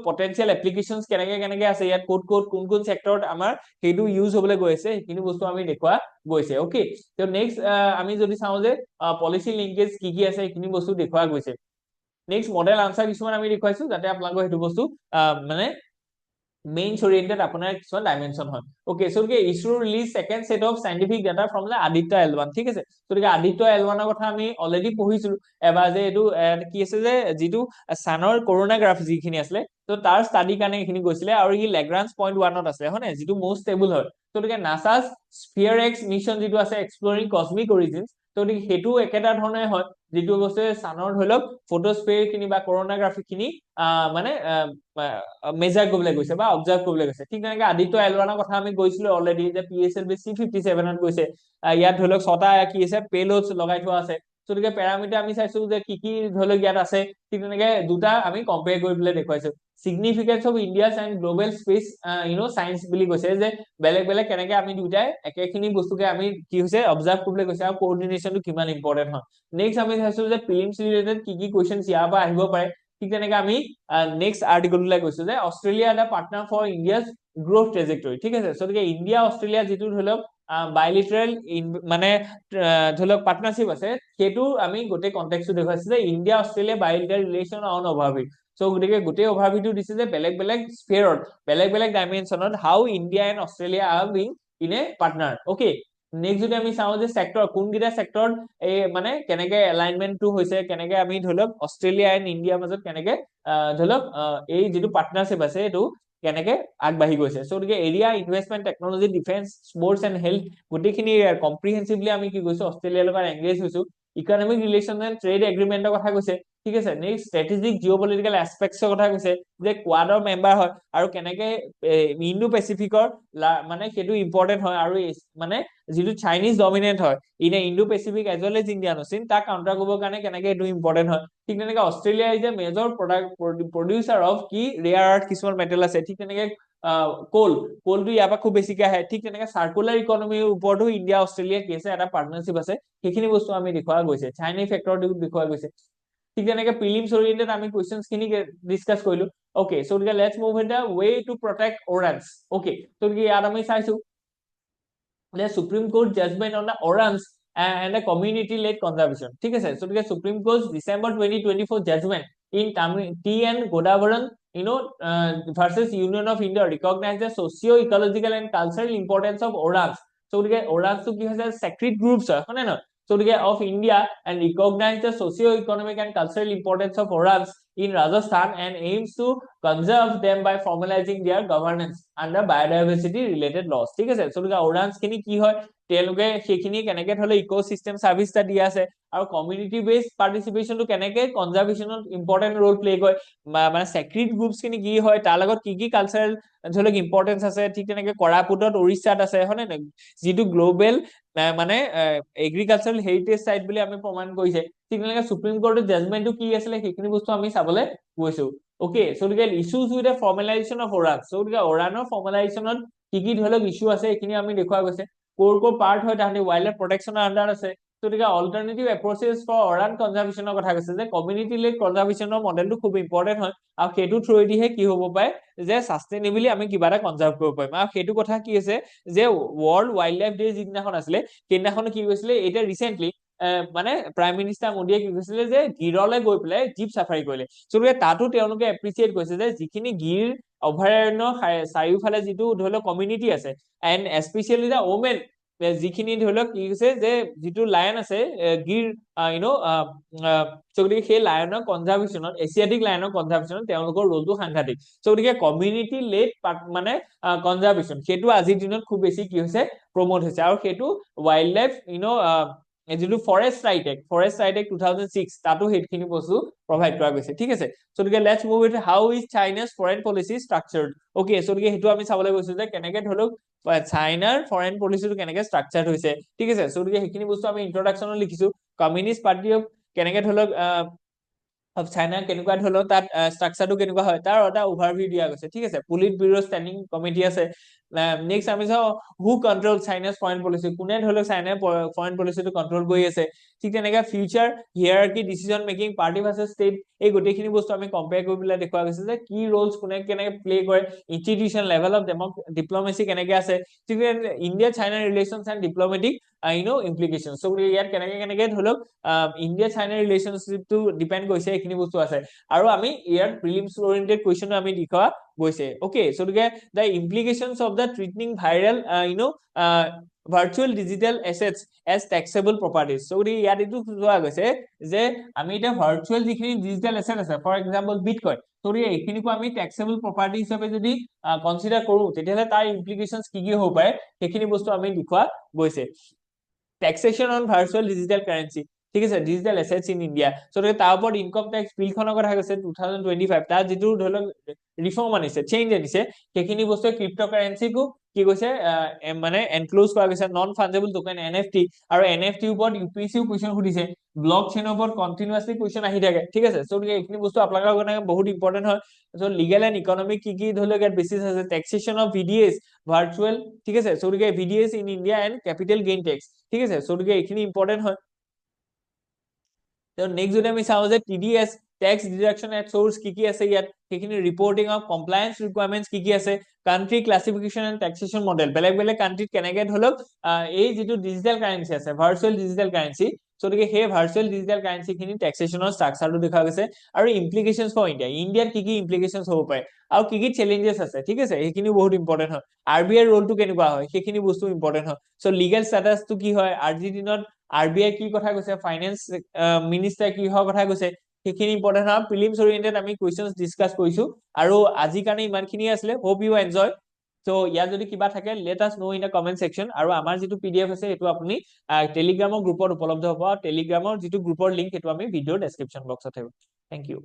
potential applications কেনেকে কেনেকে আছে ইয়াত কোন কোন সেক্টৰত আমাৰ সেইটো ইউজ হ'বলৈ গৈ আছে সেইখিনি বস্তু আমি দেখুৱা গৈছে, ওকে, তো নেক্সট আমি যদি চাওঁ যে পলিসি লিংকেজ কি কি আছে সেইখিনি বস্তু দেখুৱা গৈছে, নেক্সট মডেল আনসাৰ কিছুমান আমি দেখুৱাইছো যাতে আপোনালোকৰ সেইটো বস্তু মানে মেইনছ oriented আপোনাৰ কিছুমান ডাইমেনশন হয়, okay, so ISRO release second set of scientific data from the Aditya L1, ঠিক আছে, তো আদিত্য L1 ৰ কথা আমি অলৰেডি পঢ়িছিলো এবাৰ যে এইটো কি আছে যে যিটো সানৰ কৰোনাগ্ৰাফ যিখিনি আছে তো তাৰ ষ্টাডি কাৰণে এইখিনি গৈছিলে আৰু ই লেগ্ৰাঞ্জ পইণ্ট 1 ত আছে হয়নে, যিটো মোষ্ট ষ্টেবল হয়, তো নাসাস স্ফিয়াৰ এক্স মিশন যিটো আছে এক্সপ্লোৰিং কসমিক অৰিজিনছ, তো সেইটো একেটা ধৰণে হয় যিটো বস্তু সানৰ ধৰি লওক ফটোস্ফিয়াৰ খিনি বা কৰোনাগ্ৰাফি খিনি মানে মেজাৰ কৰিবলৈ গৈছে বা অবজাৰ্ভ কৰিবলৈ গৈছে, ঠিক তেনেকৈ আদিত্য L1 ৰ কথা আমি গৈছিলো অলৰেডি যে PSLV C57 ত গৈছে, ইয়াত ধৰি লওক 6টা কি আছে পেলোডছ লগাই থোৱা আছে, তো প্যাৰামিটাৰ আমি চাইছো যে কি কি ধৰি লওক ইয়াত আছে, ঠিক তেনেকৈ দুটা আমি কম্পেয়াৰ কৰি পেলাই দেখুৱাইছো, significance of India's and global space science বুলি কৈছে যে বেলেগ বেলেগ কেনেকৈ আমি দুটাই একেখিনি বস্তুকে আমি কি হৈছে অবজাৰ্ভ কৰিবলৈ গৈছে আৰু কোঅৰ্ডিনেশ্যনটো কিমান ইম্পৰ্টেন্ট হয়, নেক্সট আমি চাইছো যে প্ৰিলিমছ ৰিলেটেড কি কি কোৱেশ্চনছ ইয়াৰ পৰা আহিব পাৰে, ঠিক তেনেকৈ আমি নেক্সট আৰ্টিকললৈ গৈছো যে অষ্ট্ৰেলিয়া এটা partner for India's growth trajectory, ঠিক আছে, so ইণ্ডিয়া অষ্ট্ৰেলিয়া যিটো ধৰি লওক বাইলিটাৰেল মানে ধৰি লওক পাৰ্টনাৰশ্বিপ আছে সেইটো আমি গোটেই কনটেক্সটো দেখুৱাইছো যে India Australia bilateral relation on overview, so গোটেই অভাৰভিউটো দিছে যে বেলেগ বেলেগ স্ফিয়াৰত বেলেগ বেলেগ ডাইমেনশনত how India and Australia are being in a partner, okay, next যদি আমি চাওঁ যে সেক্টৰ কোনকেইটা সেক্টৰত এই মানে কেনেকে এলাইনমেন্টটো হৈছে কেনেকে আমি ধৰি লওক অষ্ট্ৰেলিয়া এণ্ড ইণ্ডিয়াৰ মাজত কেনেকে ধৰি লওক এই যিটো পাৰ্টনাৰশ্বিপ আছে এইটো কেনেকে আগবাঢ়ি গৈছে, so area investment technology defence sports and health গোটেইখিনি কম্প্ৰিহেনসিভলি আমি কি কৈছো অষ্ট্ৰেলিয়াৰ লগত এংগেজ হৈছো, ইকনমিক ৰিলেশ্যন এণ্ড ট্ৰেড এগ্ৰিমেন্টৰ কথা কৈছে, ঠিক আছে, নেক্সট ষ্ট্ৰেটেজিক জিঅ'পলিটিকেল এছপেক্টছৰ কথা কৈছে যে কোৱাডৰ মেম্বাৰ হয় আৰু কেনেকে ইণ্ডো পেচিফিকৰ মানে সেইটো ইম্পৰ্টেন্ট হয় আৰু মানে যিটো চাইনিজ ডমিনেন্ট হয় ইনে Indo Pacific as well as Indian Ocean তাক কাউণ্টাৰ কৰিবৰ কাৰণে কেনেকে এইটো ইম্পৰ্টেন্ট হয়, ঠিক তেনেকে Australia is a major producer of কি ৰেয়াৰ আৰ্থ কিছুমান মেটেল আছে, ঠিক তেনেকে কোলটো ইয়াৰ পৰা খুব বেছিকে আহে, ঠিক তেনেকে চাৰ্কুলাৰ ইকনমিৰ ওপৰতো ইণ্ডিয়া অষ্ট্ৰেলিয়া কি আছে এটা পাৰ্টনাৰশ্বিপ আছে, সেইখিনি বস্তু আমি দেখুওৱা গৈছে, চাইনা ফেক্টৰ দেখুওৱা গৈছে, ঠিক তেনেকে প্ৰিলিমছ ওৰিয়েন্টেড আমি কোৱেশ্চনছ খিনি ডিসকাস কৰিলো, okay, so let's move in the way to protect ORANS, okay, so ইয়াত আমি চাইছো the Supreme Court judgment on the ORANS and the community led conservation, ঠিক আছে, so Supreme Court December 2024 judgment in T.N. Godavaran versus Union of India recognize the socio-ecological and cultural importance of ORANS, so ORANS to কি হৈছে sacred groups হয় না নহয়, so of India and recognize the socio-economic and cultural importance of ORANS in Rajasthan and aims to conserve them by formalizing their governance under biodiversity related laws, ঠিক আছে, so ORANS খিনি কি হয় তেওঁলোকে সেইখিনি কেনেকে ধলে ইকোসিস্টেম সার্ভিস টা দিয়া আছে আৰু কমিউনিটি বেসড পাৰ্টিসিপেশনটো কেনেকে কনজাৰভেশনত ইম্পৰ্টেন্ট ৰোল প্লে কৰে মানে সেক্ৰেট গ্ৰুপছ খিনি কি হয় তাৰ লগত কি কি কালচাৰেল ধৰক ইম্পৰ্টেন্স আছে, ঠিক তেনেকে কৰাপুটত ওড়িশাত আছে হয় না যিটো গ্লোবেল মানে এগ্ৰিকালচাৰাল হেৰিটেজ সাইট বুলি আমি প্ৰমাণ কৰিছে, ঠিক তেনেকে সুপ্ৰিম কোৰ্টৰ জাজমেন্টটো কি আছিলে সেইখিনি বস্তু আমি চাবলৈ গৈছো ওকে সো গতিকে issues with formalization of ORAN so গতিকে ওৰানৰ ফৰ্মেলাইজেশ্যনত কি ধৰণৰ ইস্যু আছে এইখিনি আমি দেখুৱা গৈছে কৰ পাৰ্ট হয় তাহাঁতি ৱাইল্ড লাইফ প্ৰটেকশ্যনৰ আন্ডাৰ আছে গতিকে অল্টাৰনেটিভ এপ্ৰচেছ ফৰ ওৰান কনজাৰভেশ্যনৰ কথা কৈছে যে কমিউনিটি লেড কনজাৰভেশ্যনৰ মডেলটো খুব ইম্পৰ্টেন্ট হয় আৰু সেইটো থ্ৰুৱেদিহে কি হ'ব পাৰে যে সাস্টেইনেবলি আমি কিবা এটা কনজাৰ্ভ কৰিব পাৰিম আৰু সেইটো কথা কি আছে যে ৱৰ্ল্ড ৱাইল্ড লাইফ ডে যিদিনাখন আছিলে সেইদিনাখন কি হৈছিলে এতিয়া ৰিচেন্টলি মানে প্ৰাইম মিনিষ্টাৰ মোদীয়ে কি কৈছিলে যে গিৰলৈ গৈ পেলাই জীপ চাফাৰী কৰিলে গতিকে তাতো তেওঁলোকে এপ্ৰিচিয়েট কৰিছে যে যিখিনি গিৰ অভয়াৰণ্য চাৰিওফালে যিটো ধৰি লওক কমিউনিটি আছে এণ্ড এস্পেচিয়েলি দা ওমেন যিখিনি ধৰি লওক কি হৈছে যে যিটো লায়ন আছে গিৰ গতিকে সেই লায়নৰ কনজাৰভেশ্যনত এছিয়াটিক লায়নৰ কনজাৰভেশ্যনত তেওঁলোকৰ ৰোলটো সাংঘাতিক গতিকে কমিউনিটি লেড মানে কনজাৰভেশ্যন সেইটো আজিৰ দিনত খুব বেছি কি হৈছে প্ৰমোট হৈছে আৰু সেইটো ৱাইল্ড লাইফ যিটো ফৰেষ্ট ৰাইট এক্ট 2006 তাতো সেইখিনি বস্তু প্ৰভাইড কৰা গৈছে ঠিক আছে গতিকে let's move it how is China's foreign policy structured okay গতিকে সেইটো আমি চাবলৈ গৈছো যে কেনেকে ধৰি লওক চাইনাৰ ফৰেন পলিচিটো কেনেকে ষ্ট্ৰাকচাৰ্ড হৈছে ঠিক আছে গতিকে সেইখিনি বস্তু আমি ইন্ট্ৰডাকশ্যনত লিখিছো কমিউনিষ্ট পাৰ্টি অফ কেনেকে ধৰি লওক চাইনা কেনেকুৱা ধৰণৰ তাত ষ্ট্ৰাকচাৰটো কেনেকুৱা হয় তাৰ এটা অভাৰভিউ দিয়া গৈছে ঠিক আছে পুলিট ব্যুৰ ষ্টেণ্ডিং কমিটি আছে নেক্সট আমি চাওঁ হু কন্ট্ৰল চাইনাছ ফৰেন পলিচি কোনে ধৰি লওক চাইনাৰ ফৰেন পলিচিটো কন্ট্ৰল কৰি আছে ঠিক তেনেকে future hierarchy decision making party versus state এই গোটেইখিনি বস্তু আমি কম্পেয়াৰ কৰি পেলাই দেখুওৱা গৈছে যে কি ৰোলছ কোনে কেনেকে প্লে কৰে ইনষ্টিটিউচন লেভেল অফ ডিপ্ল'মেচি কেনেকে আছে ঠিক India China relations and diplomatic implication so' ইয়াত কেনেকে ধৰি লওক ইণ্ডিয়া চাইনা ৰিলেশ্যনশ্বিপটো ডিপেণ্ড কৰিছে এইখিনি বস্তু আছে আৰু আমি ইয়াত প্ৰিলিমছ অৰিয়েণ্টেড কুৱেশ্যনো আমি দেখুওৱা গৈছে ওকে চ' গতিকে the implications of the treating viral virtual digital assets as taxable properties so' গতিকে ইয়াত এইটো যোৱা গৈছে যে আমি এতিয়া ভাৰ্চুৱেল যিখিনি ডিজিটেল এছেট আছে ফৰ এক্সাম্পল বিটকইন গতিকে এইখিনিকো আমি টেক্সেবল প্ৰপাৰ্টি হিচাপে যদি কনচিডাৰ কৰো তেতিয়াহ'লে তাৰ ইমপ্লিকেশ্যনছ কি হ'ব পাৰে সেইখিনি বস্তু আমি দেখুওৱা গৈছে taxation on virtual digital currency ঠিক আছে digital assets in India so তাৰ ওপৰত ইনকম টেক্স বিলখনৰ কথা কৈছে 2025 তাৰ যিটো ধৰি লওক ৰিফৰ্ম আনিছে চেঞ্জ আনিছে সেইখিনি বস্তু ক্ৰিপ্টোকাৰেন্সিকো কি কৈছে মানে এনক্লোজ কৰা গৈছে নন ফাঞ্জেবল টোকেন এনএফটি আৰু এনএফটি ওপৰত ইউপিএসসিও কোৱেশ্চন সুধিছে ব্লক চেইনৰ ওপৰত কন্টিনিউয়াসলি কোৱেশ্চন আহি থাকে ঠিক আছে সো এইখিনি বস্তু আপোনালোকৰ কাৰণে বহুত ইম্পৰ্টেন্ট হয় সো লিগেল এণ্ড ইকনমিক কি ধৰি লওক ইয়াত বেছিছ আছে টেক্সেশ্যন অফ ভিডিএছ ভাৰ্চুৱেল ঠিক আছে so VDAs in India and capital gain tax ঠিক আছে সো এইখিনি ইম্পৰ্টেন্ট হয় নেক্সট যদি আমি চাওঁ যে TDS tax deduction at source কি আছে ইয়াত সেইখিনি ৰিপৰ্টিং অফ কমপ্লায়েন্স ৰিকুৱাৰমেন্টছ কি আছে country classification and taxation model বেলেগ কান্ট্ৰিত কেনেকে ধৰক এই যিটো ডিজিটেল কাৰেন্সি আছে ভাৰ্চুৱেল ডিজিটেল কাৰেন্সি গতিকে সেই ভাৰ্চুৱেল ডিজিটেল কাৰেন্সি খিনি টেক্সেশ্যনৰ ষ্ট্ৰাকচাৰটো দেখা গৈছে আৰু ইমপ্লিকেশনছ ফৰ ইণ্ডিয়াত কি ইমপ্লিকেশনছ হ'ব পাৰে আৰু কি চেলেঞ্জেছ আছে ঠিক আছে সেইখিনি বহুত ইম্পৰ্টেন্ট হয় আৰবিআই ৰোলটো কেনেকুৱা হয় সেইখিনি বস্তু ইম্পৰ্টেন্ট হয় সো লিগেল ষ্টেটাসটো কি হয় আজিৰ দিনত আৰবিআই কি কথা কৈছে ফাইনেন্স মিনিষ্টাৰ কি হোৱা কথা কৈছে সেইখিনি ইম্পৰ্টেন্ট হয় প্ৰিলিমছ অৰিয়েণ্টেড আমি কুৱেশ্চনছ ডিসকাস কৰিছো আৰু আজি কাৰণে ইমানখিনি আছিলে হোপ ইউ এনজয় সো ইয়াত যদি কিবা থাকে let us no in the comment section আৰু আমাৰ যিটো পিডিএফ আছে সেইটো আপুনি টেলিগ্ৰামৰ গ্ৰুপত উপলব্ধ হ'ব টেলিগ্ৰামৰ যিটো গ্ৰুপৰ লিংক সেইটো আমি ভিডিঅ ডেসক্ৰিপশন বক্সত থাকিব থ্যাংক ইউ